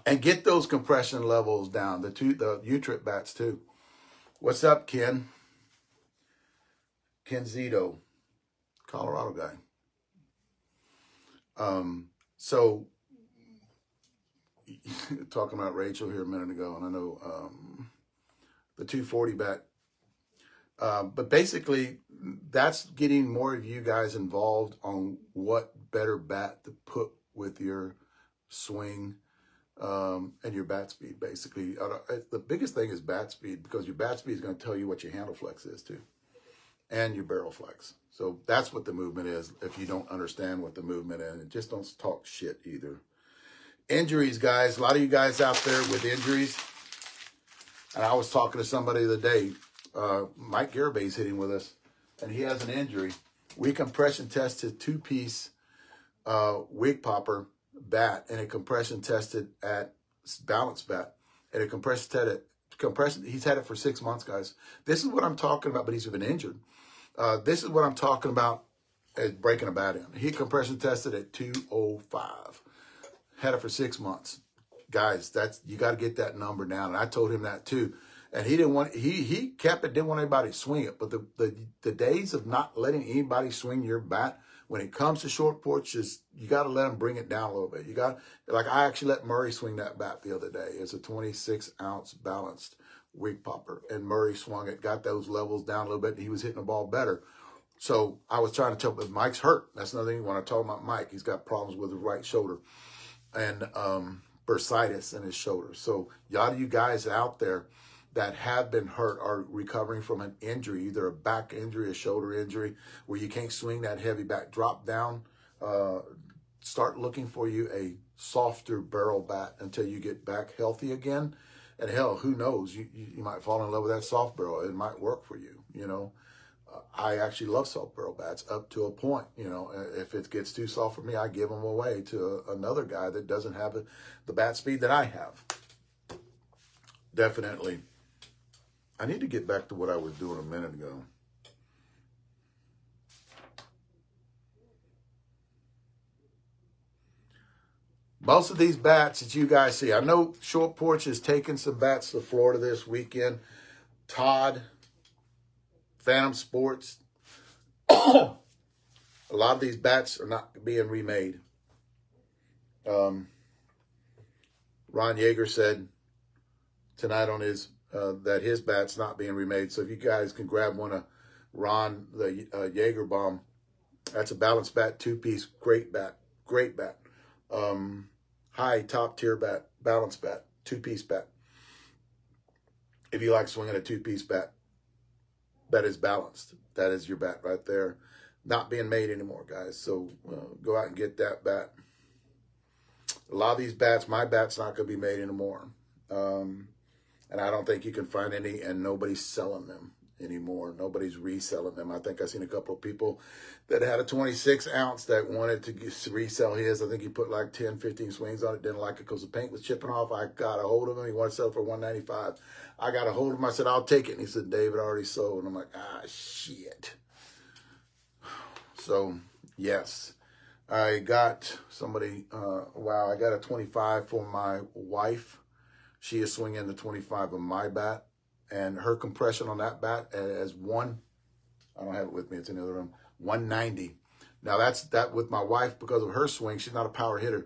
And get those compression levels down. The U-trip bats too. What's up, Ken? Ken Zito, Colorado guy. So talking about Rachel here a minute ago, and I know the 240 bat. But basically, that's getting more of you guys involved on what better bat to put with your swing and your bat speed, basically. The biggest thing is bat speed, because your bat speed is going to tell you what your handle flex is too, and your barrel flex. So that's what the movement is. If you don't understand what the movement is, and just don't talk shit either. Injuries, guys. A lot of you guys out there with injuries. And I was talking to somebody the other day. Mike Garabay's hitting with us, and he has an injury. We compression tested 2-piece wig popper bat, and a compression tested at balance bat, and a compression tested he's had it for 6 months, guys. This is what I'm talking about, but he's been injured. This is what I'm talking about as breaking a bat in. He compression tested at 205. Had it for 6 months. Guys, you got to get that number down. And I told him that too. And he didn't want, he kept it, didn't want anybody to swing it. But the days of not letting anybody swing your bat, when it comes to short porch, you got to let them bring it down a little bit. You got, like, I actually let Murray swing that bat the other day. It's a 26-ounce balanced wig popper. And Murray swung it, got those levels down a little bit, and he was hitting the ball better. So I was trying to tell him, Mike's hurt. That's another thing when I talk about Mike. He's got problems with his right shoulder and bursitis in his shoulder. So a lot of you guys out there that have been hurt are recovering from an injury, either a back injury, a shoulder injury, where you can't swing that heavy bat. Drop down, start looking for you a softer barrel bat until you get back healthy again. And hell, who knows? You might fall in love with that soft barrel. It might work for you, you know. I actually love soft barrel bats up to a point. You know, if it gets too soft for me, I give them away to another guy that doesn't have the bat speed that I have. Definitely. I need to get back to what I was doing a minute ago. most of these bats that you guys see, I know Short Porch is taking some bats to Florida this weekend. Todd, Phantom Sports. A lot of these bats are not being remade. Ron Yeager said tonight on his that his bat's not being remade. So if you guys can grab one of Ron, the Yeager bomb, that's a balanced bat, 2-piece, great bat, great bat. High top tier bat, balanced bat, 2-piece bat. If you like swinging a 2-piece bat, that is balanced. That is your bat right there. Not being made anymore, guys. So go out and get that bat. A lot of these bats, my bat's not going to be made anymore. And I don't think you can find any, and nobody's selling them anymore. Nobody's reselling them. I think I've seen a couple of people that had a 26 ounce that wanted to resell his. I think he put like 10, 15 swings on it. Didn't like it because the paint was chipping off. I got a hold of him. He wanted to sell it for $195. I got a hold of him. I said, I'll take it. And he said, David already sold. And I'm like, ah, shit. So, yes. I got somebody, wow, I got a 25 for my wife. She is swinging the 25 of my bat. And her compression on that bat is I don't have it with me, it's in the other room, 190. Now that's that with my wife because of her swing. She's not a power hitter.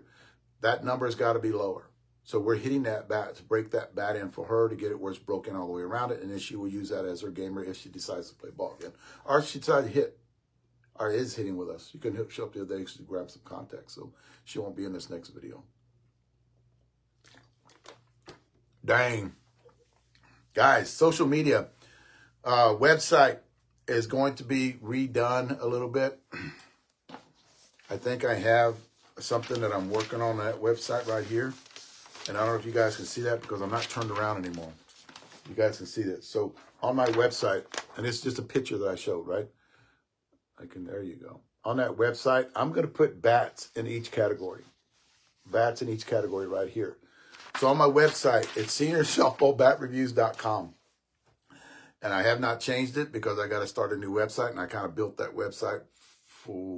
That number has got to be lower. So we're hitting that bat to break that bat in for her to get it where it's broken all the way around it. And then she will use that as her gamer if she decides to play ball again. Or if she decides to hit, or is hitting with us. You can show up the other day to grab some contact. So she won't be in this next video. Dang. Guys, social media website is going to be redone a little bit. I think I have something that I'm working on that website right here. And I don't know if you guys can see that because I'm not turned around anymore. You guys can see that. So on my website, and it's just a picture that I showed, right? There you go. On that website, I'm going to put bats in each category. Bats in each category right here. So on my website, it's SeniorSoftballBatReviews.com. And I have not changed it because I got to start a new website. And I kind of built that website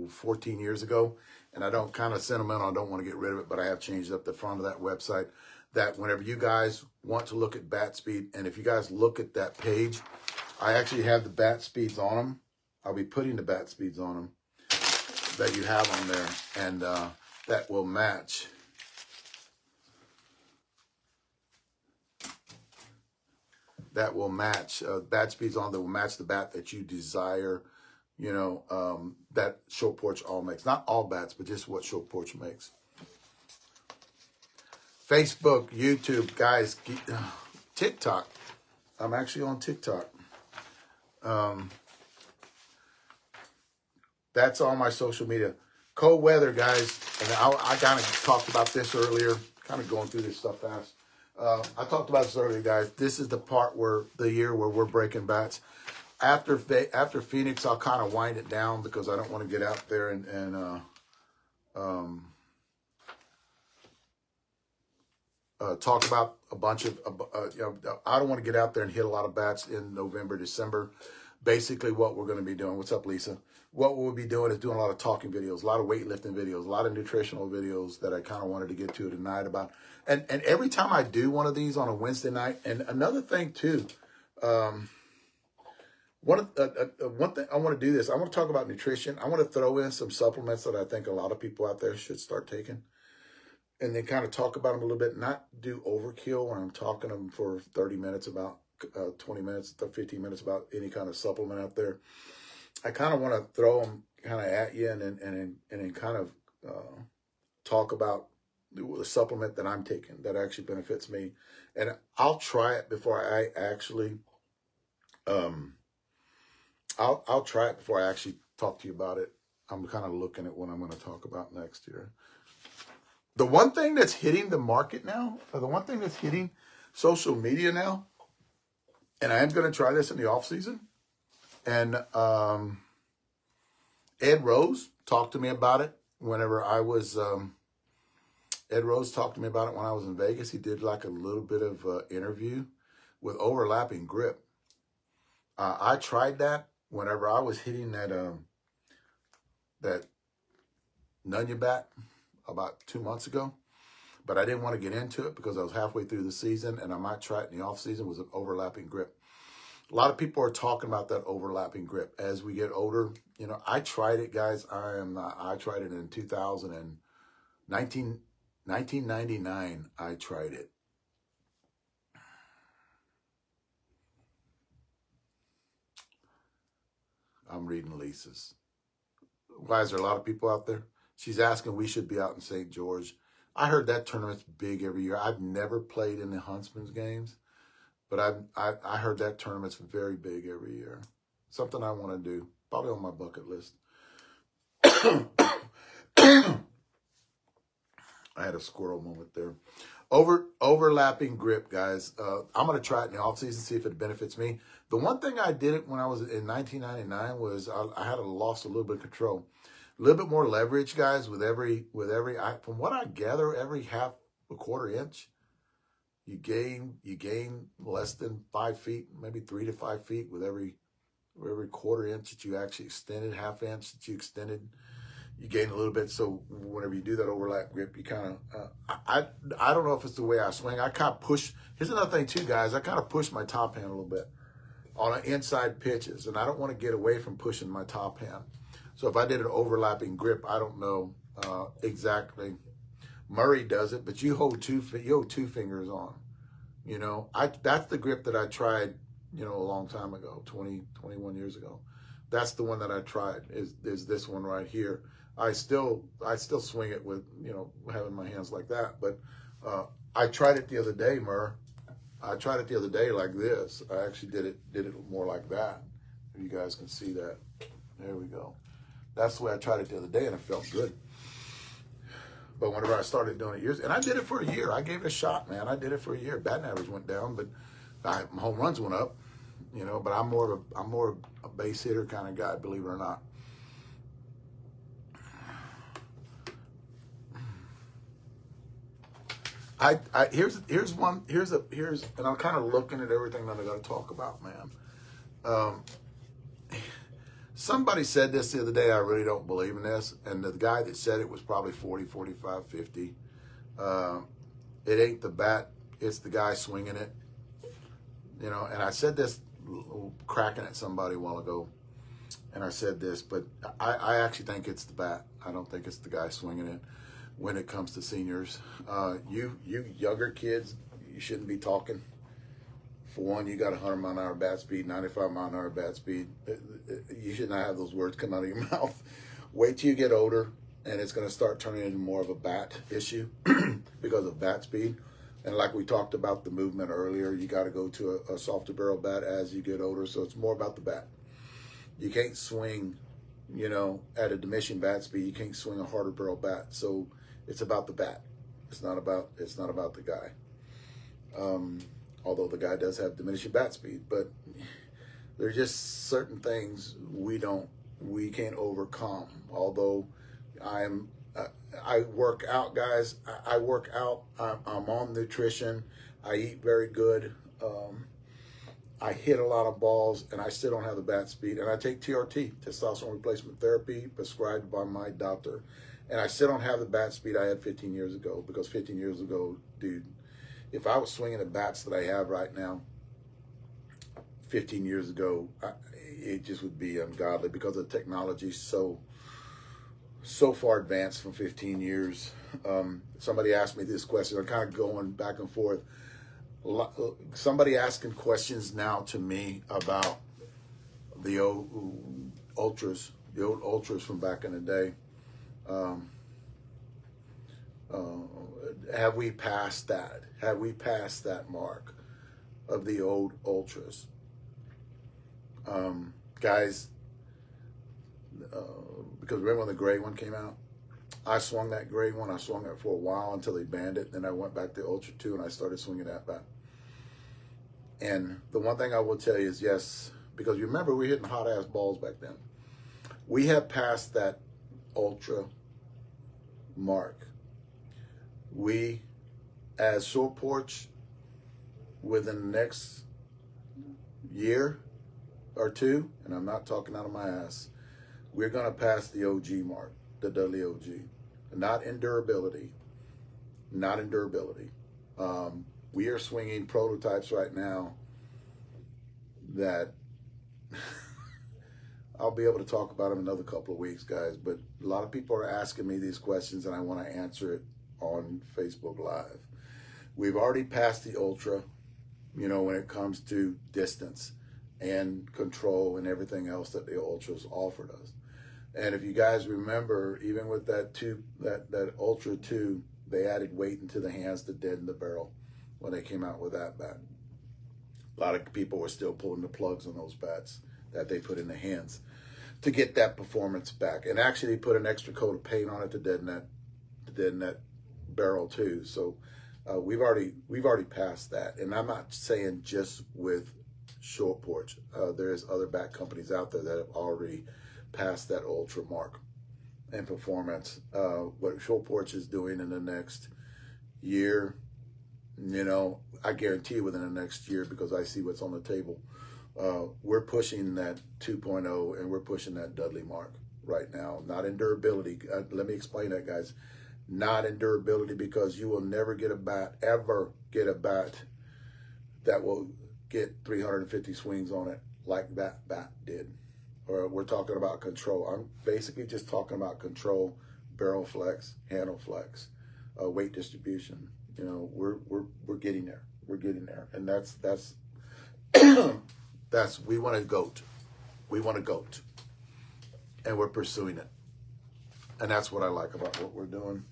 14 years ago. And I don't kind of sentimental. I don't want to get rid of it. But I have changed up the front of that website. That whenever you guys want to look at bat speed. And if you guys look at that page, I actually have the bat speeds on them. I'll be putting the bat speeds on them that you have on there. And that will match. That will match bat speeds on that will match the bat that you desire, you know, that Short Porch all makes. Not all bats, but just what Short Porch makes. Facebook, YouTube, guys, TikTok. I'm actually on TikTok. That's all my social media. Cold weather, guys. And I kind of talked about this earlier, kind of going through this stuff fast. I talked about this earlier, guys. This is the part where the year where we're breaking bats. After Phoenix, I'll kind of wind it down because I don't want to get out there and talk about a bunch of, you know, I don't want to get out there and hit a lot of bats in November, December. Basically what we're going to be doing, what's up, Lisa? What we'll be doing is doing a lot of talking videos, a lot of weightlifting videos, a lot of nutritional videos that I kind of wanted to get to tonight about. And every time I do one of these on a Wednesday night, and another thing too, one thing I want to do this, I want to talk about nutrition. I want to throw in some supplements that I think a lot of people out there should start taking. And then kind of talk about them a little bit, not do overkill when I'm talking to them for 30 minutes about 20 minutes, 15 minutes about any kind of supplement out there. I kind of want to throw them kind of at you and then kind of talk about the supplement that I'm taking that actually benefits me. And I'll try it before I actually, I'll try it before I actually talk to you about it. I'm kind of looking at what I'm going to talk about next year. The one thing that's hitting the market now, or the one thing that's hitting social media now, and I am going to try this in the off season. And Ed Rose talked to me about it whenever I was, Ed Rose talked to me about it when I was in Vegas. He did like a little bit of interview with overlapping grip. I tried that whenever I was hitting that, that Nunya bat about 2 months ago. but I didn't want to get into it because I was halfway through the season, and I might try it in the off season, was an overlapping grip. A lot of people are talking about that overlapping grip as we get older. You know, I tried it, guys. I tried it in 1999. I tried it. I'm reading Lisa's. Why is there a lot of people out there? She's asking, we should be out in St. George. I heard that tournament's big every year. I've never played in the Huntsman's games, but I heard that tournament's very big every year. Something I want to do, probably on my bucket list. I had a squirrel moment there. Overlapping grip, guys. I'm going to try it in the off season, see if it benefits me. The one thing I did it when I was in 1999 was I had lost a little bit of control, a little bit more leverage, guys. With every from what I gather, every half a quarter inch, you gain less than 5 feet, maybe 3 to 5 feet with every quarter inch that you actually extended, half inch that you extended. You gain a little bit. So whenever you do that overlap grip, you kind of, I don't know if it's the way I swing. I kind of push. Here's another thing too, guys. I kind of push my top hand a little bit on inside pitches, and I don't want to get away from pushing my top hand. So if I did an overlapping grip, I don't know exactly. Murray does it, but you hold two fingers on. You know, that's the grip that I tried, you know, a long time ago, 21 years ago. That's the one that I tried, is this one right here. I still swing it with, you know, having my hands like that. But I tried it the other day, Murr. I tried it the other day like this. I actually did it more like that. If you guys can see that. There we go. That's the way I tried it the other day, and it felt good. But whenever I started doing it and I did it for a year. I gave it a shot, man. I did it for a year. Batting average went down, but my home runs went up. You know, but I'm more of a base hitter kind of guy, believe it or not. Here's and I'm kind of looking at everything that I got to talk about, man. Somebody said this the other day. I really don't believe in this, and the guy that said it was probably 40, 45, 50. It ain't the bat, it's the guy swinging it. You know, and I said this cracking at somebody a while ago, and I said this, but I actually think it's the bat. I don't think it's the guy swinging it when it comes to seniors. You younger kids, you shouldn't be talking. For one, you got 100 mile an hour bat speed, 95 mile an hour bat speed. You should not have those words come out of your mouth. Wait till you get older, and it's going to start turning into more of a bat issue because of bat speed. And like we talked about the movement earlier, you got to go to a softer barrel bat as you get older. So it's more about the bat. You can't swing, you know, at a diminishing bat speed. You can't swing a harder barrel bat. So it's about the bat. It's not about the guy. Although the guy does have diminishing bat speed, but there's just certain things we can't overcome. Although I work out, guys. I work out. I'm on nutrition. I eat very good. I hit a lot of balls, and I still don't have the bat speed. And I take TRT, testosterone replacement therapy, prescribed by my doctor. And I still don't have the bat speed I had 15 years ago, because 15 years ago, dude, if I was swinging the bats that I have right now, 15 years ago, it just would be ungodly because the technology is so far advanced from 15 years. Somebody asked me this question. I'm kind of going back and forth. Somebody asking questions now to me about the old ultras from back in the day. Have we passed that? Have we passed that mark of the old ultras? Guys, because remember when the gray one came out? I swung that gray one. I swung it for a while until they banned it. Then I went back to Ultra 2 and I started swinging that bat. And the one thing I will tell you is, yes, because you remember we were hitting hot-ass balls back then. We have passed that Ultra mark. We, as Porch, within the next year or two, and I'm not talking out of my ass, we're going to pass the OG mark, the Dudley OG. Not in durability, not in durability. We are swinging prototypes right now that I'll be able to talk about them in another couple of weeks, guys. But a lot of people are asking me these questions, and I want to answer it on Facebook Live. We've already passed the Ultra, you know, when it comes to distance and control and everything else that the Ultra's offered us. And if you guys remember, even with that Ultra 2, they added weight into the hands to deaden the barrel when they came out with that bat. A lot of people were still pulling the plugs on those bats that they put in the hands to get that performance back. And actually put an extra coat of paint on it to deaden that barrel too. So we've already passed that. And I'm not saying just with Short Porch. There's other bat companies out there that have already passed that Ultra mark and performance. What Short Porch is doing in the next year, you know, I guarantee within the next year, because I see what's on the table, we're pushing that 2.0 and we're pushing that Dudley mark right now. Not in durability. Let me explain that, guys. Not in durability, because you will never get a bat, ever get a bat that will get 350 swings on it like that bat did. Or we're talking about control. I'm basically just talking about control, barrel flex, handle flex, weight distribution. You know, we're getting there. We're getting there, and that's we want a goat. We want a goat, and we're pursuing it, and that's what I like about what we're doing.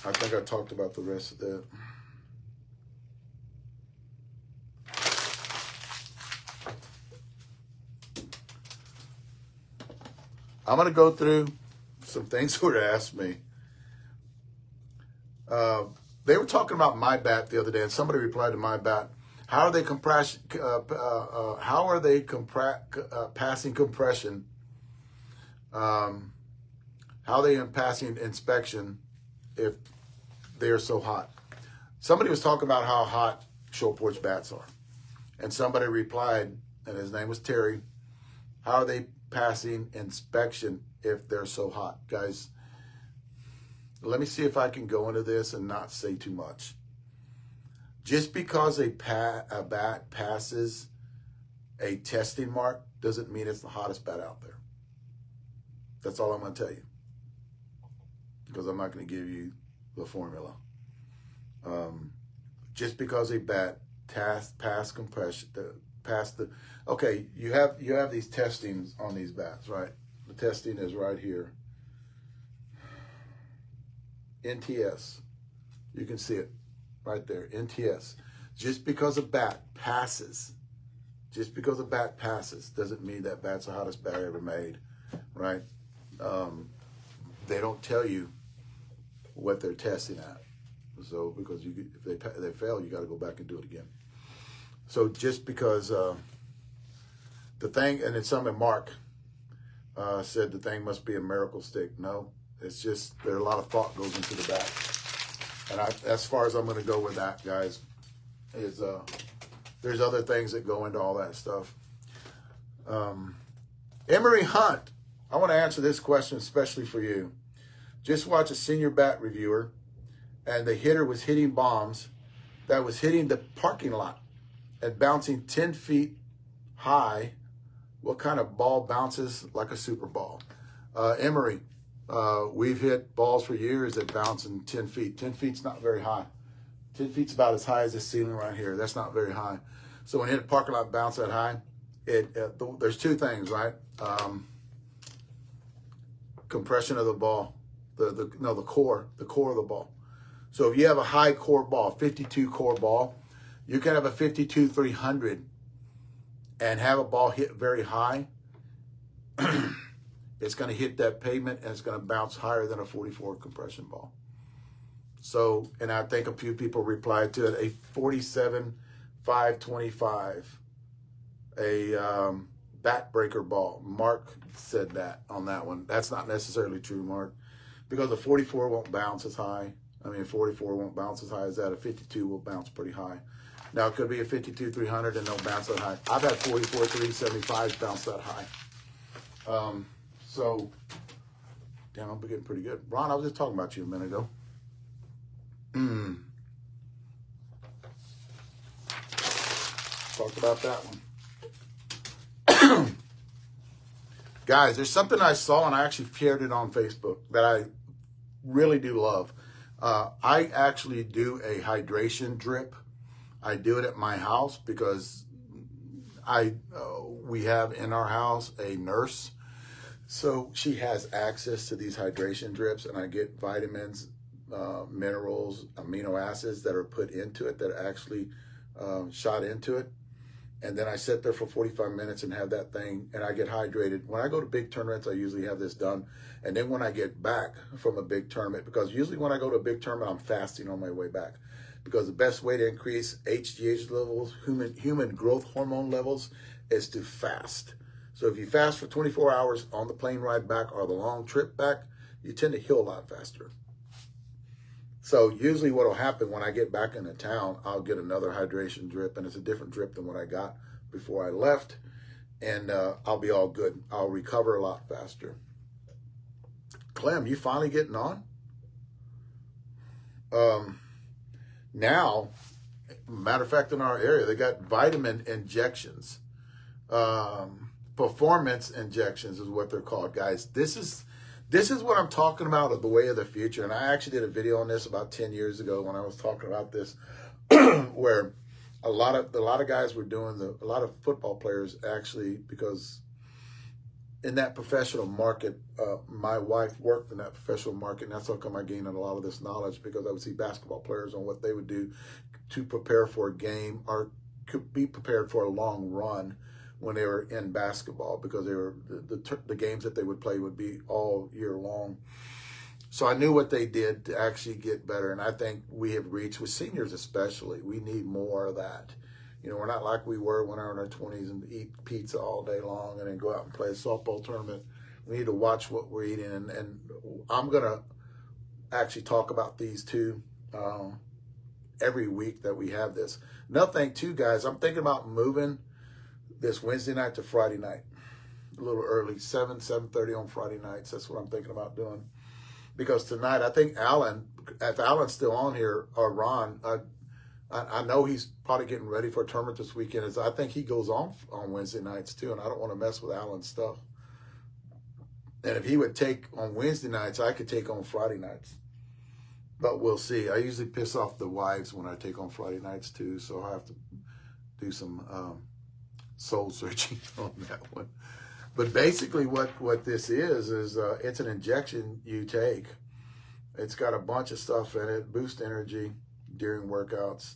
I think I talked about the rest of that. I'm going to go through some things that were asked me. They were talking about my bat the other day, and somebody replied to my bat. How are they passing compression? How are they passing inspection if they are so hot? Somebody was talking about how hot Short Porch bats are, and somebody replied, and his name was Terry. How are they passing inspection if they're so hot? Guys, let me see if I can go into this and not say too much. Just because a bat passes a testing mark doesn't mean it's the hottest bat out there. That's all I'm going to tell you, because I'm not going to give you the formula. Just because a bat passed compression, okay, you have these testings on these bats, right? The testing is right here. NTS. You can see it right there. NTS. Just because a bat passes doesn't mean that bat's the hottest bat ever made, right? They don't tell you what they're testing at. So because if they fail, you got to go back and do it again. So just because the thing, and it's something Mark said the thing must be a miracle stick. No, it's just there's a lot of thought goes into the bat. And as far as I'm going to go with that, guys, is there's other things that go into all that stuff. Emery Hunt, I want to answer this question especially for you. Just watch a senior bat reviewer, and the hitter was hitting bombs that was hitting the parking lot and bouncing 10 feet high. What kind of ball bounces like a super ball? Emery, we've hit balls for years that bounce in 10 feet. 10 feet's not very high. 10 feet's about as high as this ceiling right here. That's not very high. So when you hit a parking lot bounce that high, there's two things, right? Compression of the ball, the core of the ball. So if you have a high core ball, 52 core ball, you can have a 52-300 and have a ball hit very high. It's going to hit that pavement and it's going to bounce higher than a 44 compression ball. So, and I think a few people replied to it, a 47-525, a backbreaker ball. Mark said that on that one. That's not necessarily true, Mark, because a 44 won't bounce as high. I mean, a 44 won't bounce as high as that. A 52 will bounce pretty high. Now, it could be a 52-300 and they'll bounce that high. I've had 44-375 bounce that high. So Damn, I'm getting pretty good. Ron, I was just talking about you a minute ago. Talked about that one. Guys, there's something I saw, and I actually shared it on Facebook that I really do love. I actually do a hydration drip. I do it at my house because we have in our house a nurse. So she has access to these hydration drips, and I get vitamins, minerals, amino acids that are put into it, that are actually shot into it. And then I sit there for 45 minutes and have that thing, and I get hydrated. When I go to big tournaments, I usually have this done. And then when I get back from a big tournament, because usually when I go to a big tournament, I'm fasting on my way back. Because the best way to increase HGH levels, human growth hormone levels, is to fast. So if you fast for 24 hours on the plane ride back or the long trip back, you tend to heal a lot faster. So usually what will happen when I get back into town, I'll get another hydration drip, and it's a different drip than what I got before I left, and I'll be all good. I'll recover a lot faster. Clem, you finally getting on? Now, matter of fact, in our area, they got vitamin injections. Performance injections is what they're called, guys. This is what I'm talking about, of the way of the future. And I actually did a video on this about 10 years ago when I was talking about this, where a lot of guys were doing a lot of football players actually, because in that professional market, my wife worked in that professional market, and that's how come I gained a lot of this knowledge, because I would see basketball players on what they would do to prepare for a game, or could be prepared for a long run when they were in basketball, because they were the games that they would play would be all year long. So I knew what they did to actually get better, and I think we have reached, with seniors especially, we need more of that. You know, we're not like we were when we were in our 20s and eat pizza all day long and then go out and play a softball tournament. We need to watch what we're eating, and I'm going to actually talk about these two every week that we have this. Another thing too, guys, I'm thinking about moving this Wednesday night to Friday night, a little early, 7:30 on Friday nights. That's what I'm thinking about doing. Because tonight, I think Alan, if Alan's still on here, or Ron, I know he's probably getting ready for a tournament this weekend. I think he goes on Wednesday nights too, and I don't want to mess with Alan's stuff. And if he would take on Wednesday nights, I could take on Friday nights. But we'll see. I usually piss off the wives when I take on Friday nights too, so I have to do some soul searching on that one. But basically what this is it's an injection you take. It's got a bunch of stuff in it, boost energy during workouts.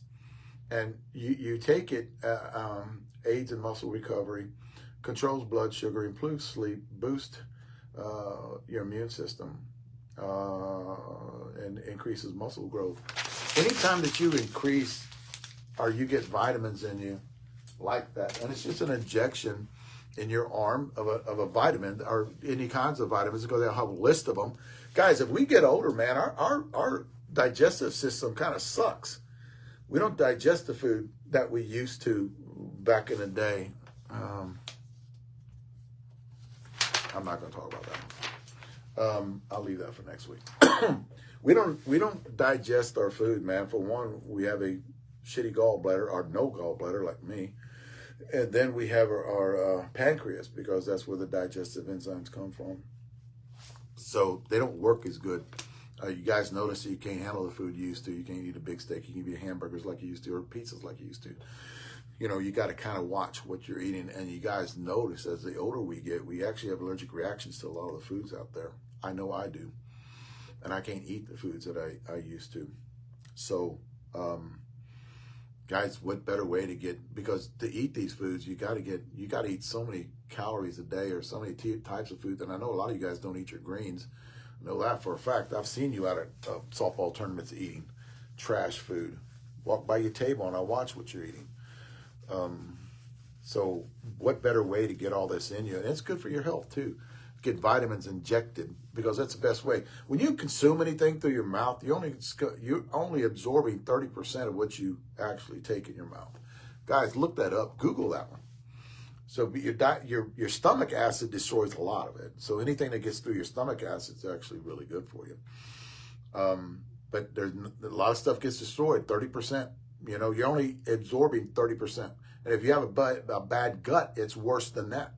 And you take it, aids in muscle recovery, controls blood sugar, improves sleep, boosts your immune system, and increases muscle growth. Anytime that you increase or you get vitamins in you like that, and it's just an injection in your arm of a vitamin, or any kinds of vitamins, because they'll have a list of them. Guys, if we get older, man, our digestive system kind of sucks. We don't digest the food that we used to back in the day. I'm not going to talk about that one. I'll leave that for next week. We don't digest our food, man. For one, we have a shitty gallbladder, or no gallbladder like me. And then we have our pancreas, because that's where the digestive enzymes come from. So they don't work as good. You guys notice that you can't handle the food you used to. You can't eat a big steak. You can eat hamburgers like you used to, or pizzas like you used to. You know, you got to kind of watch what you're eating. And you guys notice, as the older we get, we actually have allergic reactions to a lot of the foods out there. I know I do. And I can't eat the foods that I used to. So, guys, what better way to get, because to eat these foods, you got to eat so many calories a day, or so many types of food. And I know a lot of you guys don't eat your greens. I know that for a fact. I've seen you out at softball tournaments eating trash food. Walk by your table and I watch what you're eating. So what better way to get all this in you? And it's good for your health too. Get vitamins injected, because that's the best way. When you consume anything through your mouth, you're only absorbing 30% of what you actually take in your mouth. Guys, look that up. Google that one. So your stomach acid destroys a lot of it. So anything that gets through your stomach acid is actually really good for you. But there's a lot of stuff gets destroyed, 30%. You know, you're only absorbing 30%. And if you have a bad gut, it's worse than that.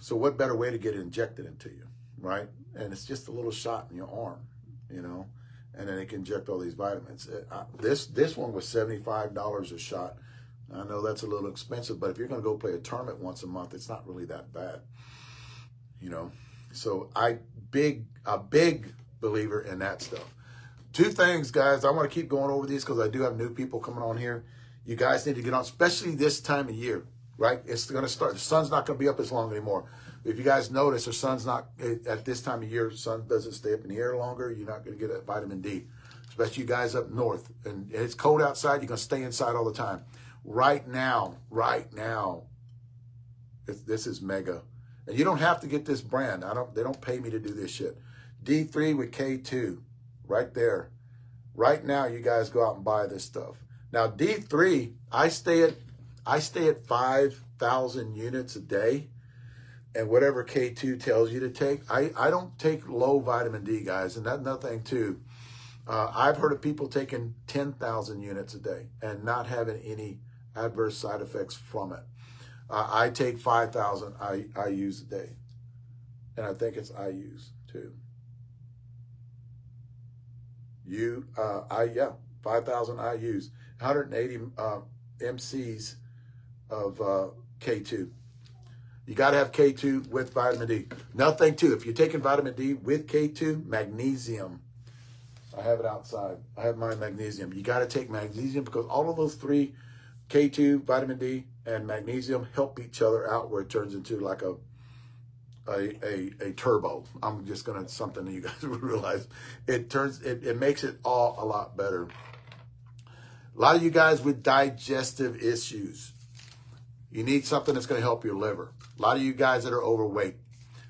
So what better way to get it injected into you, right? And it's just a little shot in your arm, you know, and then it can inject all these vitamins. This one was $75 a shot. I know that's a little expensive, but if you're going to go play a tournament once a month, it's not really that bad, you know. So a big believer in that stuff. Two things, guys. I want to keep going over these because I do have new people coming on here. You guys need to get on, especially this time of year, right? It's going to start. The sun's not going to be up as long anymore. If you guys notice, the sun's not, at this time of year, the sun doesn't stay up in the air longer. You're not going to get that vitamin D, especially you guys up north. And it's cold outside. You're going to stay inside all the time. Right now, this is mega. And you don't have to get this brand. They don't pay me to do this shit. D3 with K2, right there. Right now, you guys go out and buy this stuff. Now, D3, I stay at 5,000 units a day, and whatever K2 tells you to take. I don't take low vitamin D, guys, and that's another thing too. I've heard of people taking 10,000 units a day and not having any adverse side effects from it. I take 5,000 IUs a day, and I think it's IUs too. Yeah, 5,000 IUs, 180 MCs of K2. You got to have K2 with vitamin D. Nothing too. If you're taking vitamin D with K2, magnesium. I have it outside. I have my magnesium. You got to take magnesium because all of those three, K2, vitamin D, and magnesium, help each other out where it turns into like a turbo. I'm just gonna something that you guys would realize. It makes it all a lot better. A lot of you guys with digestive issues, you need something that's going to help your liver. A lot of you guys that are overweight,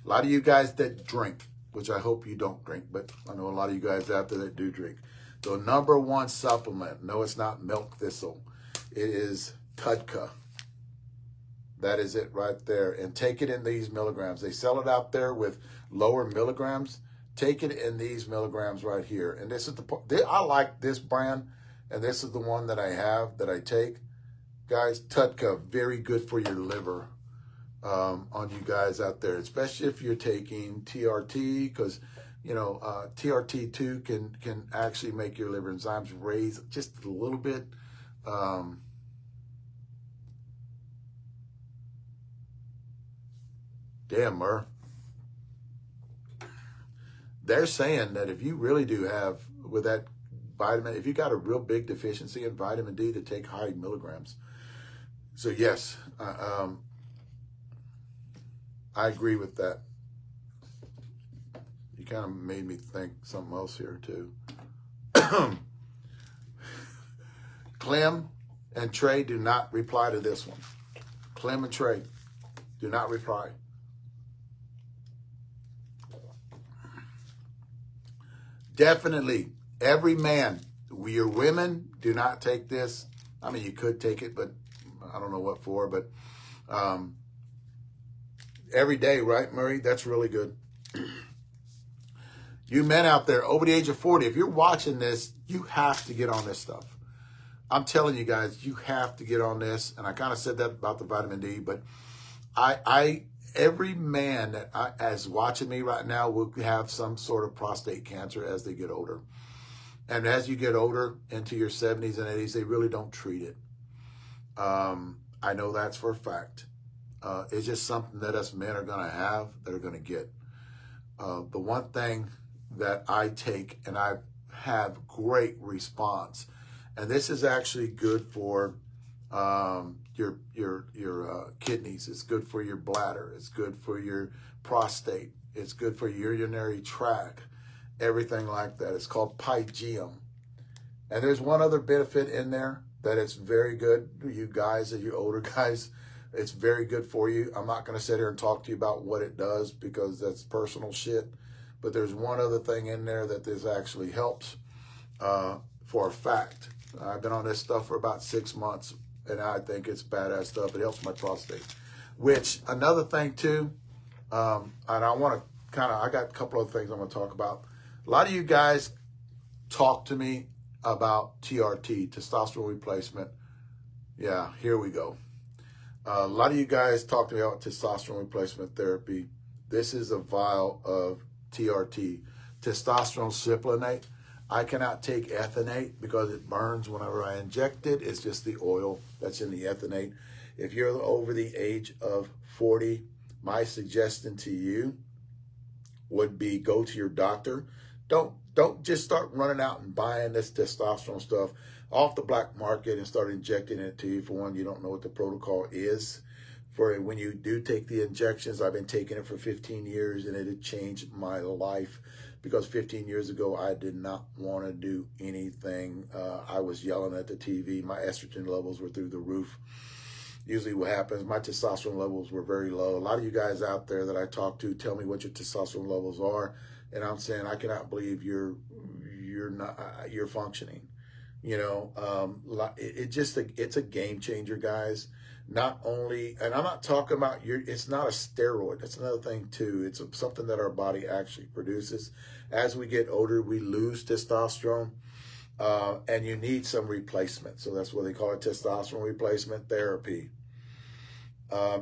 a lot of you guys that drink, which I hope you don't drink, but I know a lot of you guys out there that do drink. The #1 supplement, no, it's not milk thistle. It is Tudka. That is it right there. And take it in these milligrams. They sell it out there with lower milligrams. Take it in these milligrams right here. And this is I like this brand, and this is the one that I have, that I take. Guys, Tudka, very good for your liver on you guys out there, especially if you're taking TRT, because, you know, TRT2 can actually make your liver enzymes raise just a little bit. Damn, Mur. They're saying that if you really do have, with that vitamin, if you got a real big deficiency in vitamin D, to take high milligrams. So yes, I agree with that. You kind of made me think something else here too. Clem and Trey, do not reply to this one. Clem and Trey, do not reply. Definitely, every man, your women, do not take this. I mean, you could take it, but I don't know what for. But every day, right, Murray? That's really good. You men out there over the age of 40, if you're watching this, you have to get on this stuff. I'm telling you guys, you have to get on this. And I kind of said that about the vitamin D, but every man that is watching me right now will have some sort of prostate cancer as they get older. And as you get older, into your 70s and 80s, they really don't treat it. I know that's for a fact. It's just something that us men are going to have, that are going to get. The one thing that I take, and I have great response, and this is actually good for your kidneys. It's good for your bladder. It's good for your prostate. It's good for your urinary tract, everything like that. It's called Pygeum. And there's one other benefit in there that it's very good. You guys, you older guys, it's very good for you. I'm not going to sit here and talk to you about what it does because that's personal shit. But there's one other thing in there that this actually helps for a fact. I've been on this stuff for about 6 months. and I think it's badass stuff. It helps my prostate. Which, another thing too, and I want to I got a couple of things I'm going to talk about. A lot of you guys talk to me about TRT, testosterone replacement. Yeah, here we go. A lot of you guys talk to me about testosterone replacement therapy. This is a vial of TRT, testosterone cypionate. I cannot take ethynate because it burns whenever I inject it. It's just the oil that's in the ethynate. If you're over the age of 40, my suggestion to you would be go to your doctor. Don't just start running out and buying this testosterone stuff off the black market and start injecting it to you. For one, you don't know what the protocol is. For when you do take the injections, I've been taking it for 15 years and it had changed my life, because 15 years ago, I did not want to do anything. I was yelling at the TV. My estrogen levels were through the roof. Usually what happens, my testosterone levels were very low. A lot of you guys out there that I talk to tell me what your testosterone levels are. And I'm saying, I cannot believe you're functioning. You know, it's a game changer, guys. Not only, and I'm not talking about it's not a steroid. That's another thing too. It's something that our body actually produces. As we get older, we lose testosterone, and you need some replacement. So that's what they call it, testosterone replacement therapy.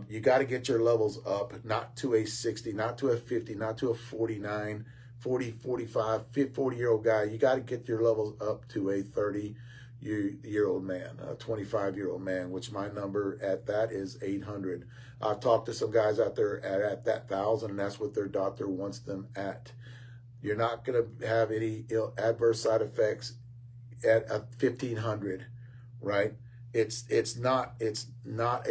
You got to get your levels up, not to a 60, not to a 50, not to a 49, 40, 45, 40-year-old guy. You got to get your levels up to a 30-year-old man, a 25-year-old man, which my number at that is 800. I've talked to some guys out there at that 1,000, and that's what their doctor wants them at. You're not going to have any adverse side effects at a 1,500, right? It's not a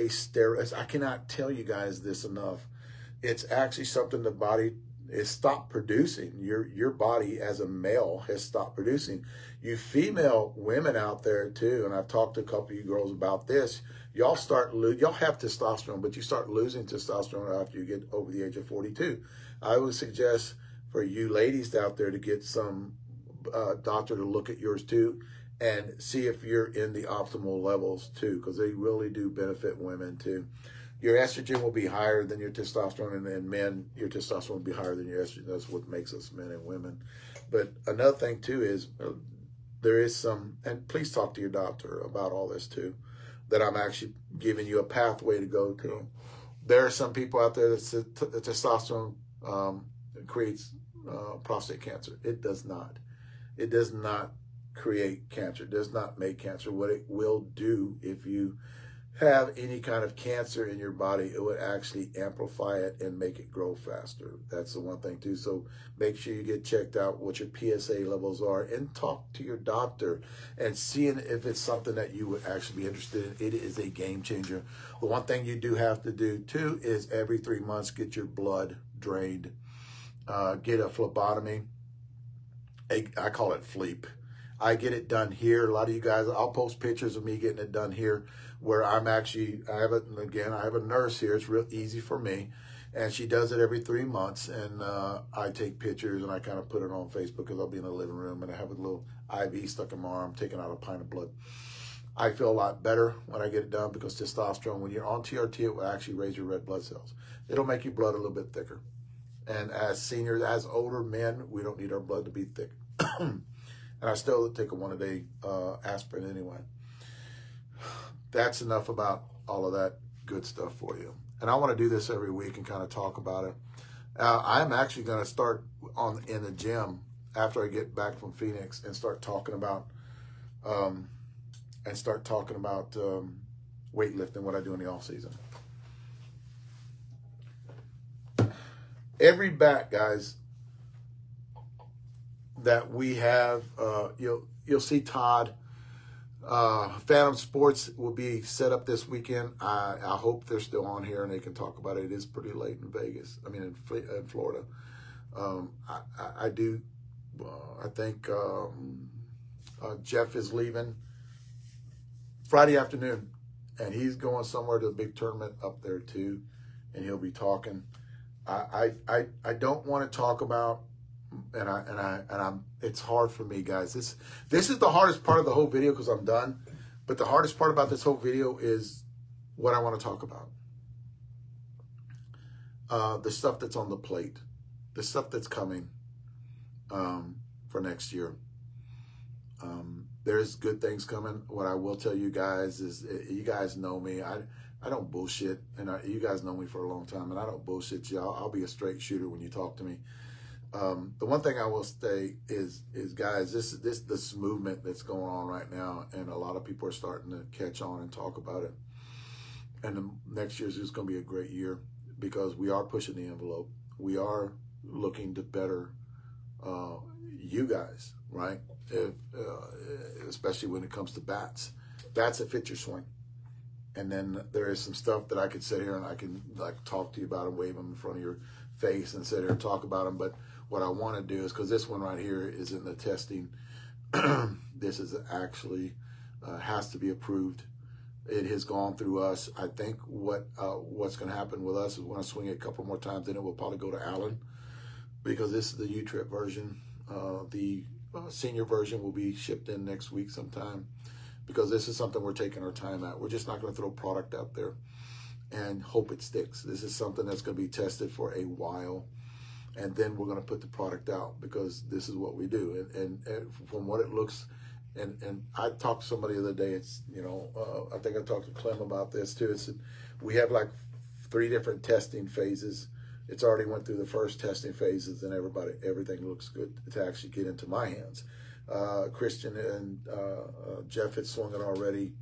steroid. I cannot tell you guys this enough. It's actually something the body is stopped producing. Your body as a male has stopped producing. You female women out there too, and I've talked to a couple of you girls about this. Y'all have testosterone, but you start losing testosterone after you get over the age of 42. I would suggest for you ladies out there to get some doctor to look at yours too, and see if you're in the optimal levels too, because they really do benefit women too. Your estrogen will be higher than your testosterone, and then men, your testosterone will be higher than your estrogen. That's what makes us men and women. But another thing too is there is some, and please talk to your doctor about all this too, that I'm actually giving you a pathway to go to. There are some people out there that say testosterone creates prostate cancer. It does not. It does not create cancer. It does not make cancer. What it will do, if you have any kind of cancer in your body, it would actually amplify it and make it grow faster. That's the one thing too. So make sure you get checked out what your PSA levels are, and talk to your doctor and seeing if it's something that you would actually be interested in. It is a game changer. The one thing you do have to do too is every 3 months get your blood drained. Get a phlebotomy. I call it phleep. I get it done here. A lot of you guys, I'll post pictures of me getting it done here, where I have a nurse here. It's real easy for me. And she does it every 3 months. And I take pictures and I kind of put it on Facebook, because I'll be in the living room and I have a little IV stuck in my arm, taking out a pint of blood. I feel a lot better when I get it done, because testosterone, when you're on TRT, it will actually raise your red blood cells. It'll make your blood a little bit thicker. And as seniors, as older men, we don't need our blood to be thick. And I still take a 1-a-day aspirin anyway. That's enough about all of that good stuff for you. And I want to do this every week and kind of talk about it. I'm actually going to start in the gym after I get back from Phoenix and start talking about weightlifting, what I do in the off season. Every bat, guys, that we have, you'll see Todd. Phantom Sports will be set up this weekend. I hope they're still on here and they can talk about it. It is pretty late in Vegas. I mean, in Florida. I think Jeff is leaving Friday afternoon, and he's going somewhere to a big tournament up there too, and he'll be talking. I don't want to talk about, and it's hard for me, guys. This is the hardest part of the whole video, because I'm done. But the hardest part about this whole video is what I want to talk about. The stuff that's on the plate, the stuff that's coming for next year. There's good things coming. What I will tell you guys is, you guys know me. I don't bullshit, and you guys know me for a long time, and I don't bullshit you. I'll be a straight shooter when you talk to me. The one thing I will say is guys, this movement that's going on right now, and a lot of people are starting to catch on and talk about it. And the next year is just going to be a great year because we are pushing the envelope. We are looking to better you guys, right? Especially when it comes to bats that fit your swing. And then there is some stuff that I could sit here and I can like talk to you about and wave them in front of your face and sit here and talk about them. But what I want to do is, because this one right here is in the testing, this is actually has to be approved. It has gone through us. I think what's going to happen with us is we're going to swing it a couple more times, then it will probably go to Allen, because this is the U-Trip version. The senior version will be shipped in next week sometime, because this is something we're taking our time at. We're just not going to throw product out there and hope it sticks. This is something that's going to be tested for a while, and then we're going to put the product out, because this is what we do. And from what it looks, and I talked to somebody the other day, it's, you know, I think I talked to Clem about this too. It's, we have like 3 different testing phases. It's already went through the first testing phases, and everything looks good to actually get into my hands. Christian and Jeff had swung it already,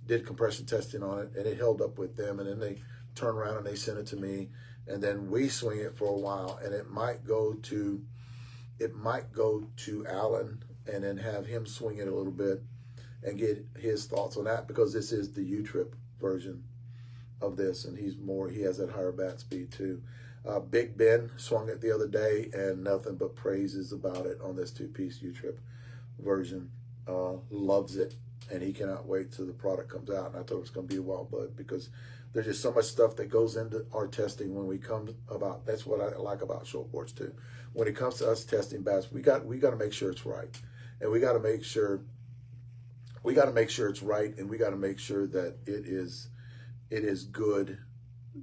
did compression testing on it, and it held up with them. And then they turn around and they send it to me, and then we swing it for a while, and it might go to Alan, and then have him swing it a little bit and get his thoughts on that, because this is the U-Trip version of this, and he has that higher bat speed too. Big Ben swung it the other day, and nothing but praises about it on this 2-piece U-Trip version. Loves it, and he cannot wait till the product comes out. And I thought it was going to be a while, but because there's just so much stuff that goes into our testing when we come about. That's what I like about Short Porch too. When it comes to us testing bats, we got to make sure it's right, and we got to make sure it's right, and we got to make sure that it is good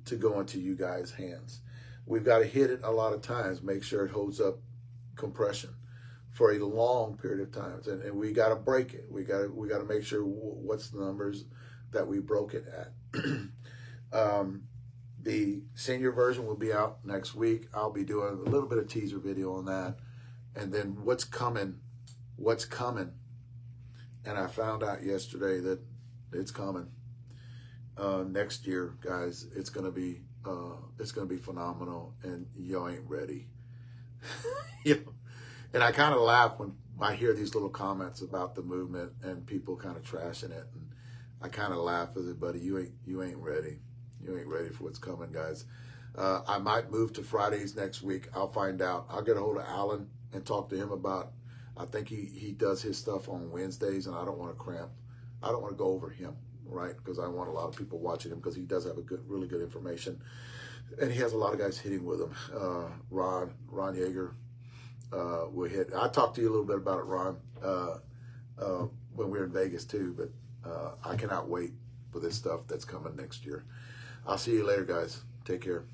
to go into you guys' hands. We've got to hit it a lot of times, make sure it holds up compression for a long period of times, and we got to break it. We got to make sure what's the numbers that we broke it at. The senior version will be out next week. I'll be doing a little bit of teaser video on that, and then what's coming. And I found out yesterday that it's coming next year, guys. It's gonna be phenomenal, and y'all ain't ready. And I kind of laugh when I hear these little comments about the movement and people kind of trashing it, and I kind of laugh with it, buddy. You ain't ready. You ain't ready for what's coming, guys. I might move to Fridays next week. I'll find out. I'll get a hold of Alan and talk to him about. I think he does his stuff on Wednesdays, and I don't want to cramp. I don't want to go over him, right? Because I want a lot of people watching him, because he does have really good information, and he has a lot of guys hitting with him. Ron Yeager will hit. I talked to you a little bit about it, Ron, when we were in Vegas too. But I cannot wait for this stuff that's coming next year. I'll see you later, guys. Take care.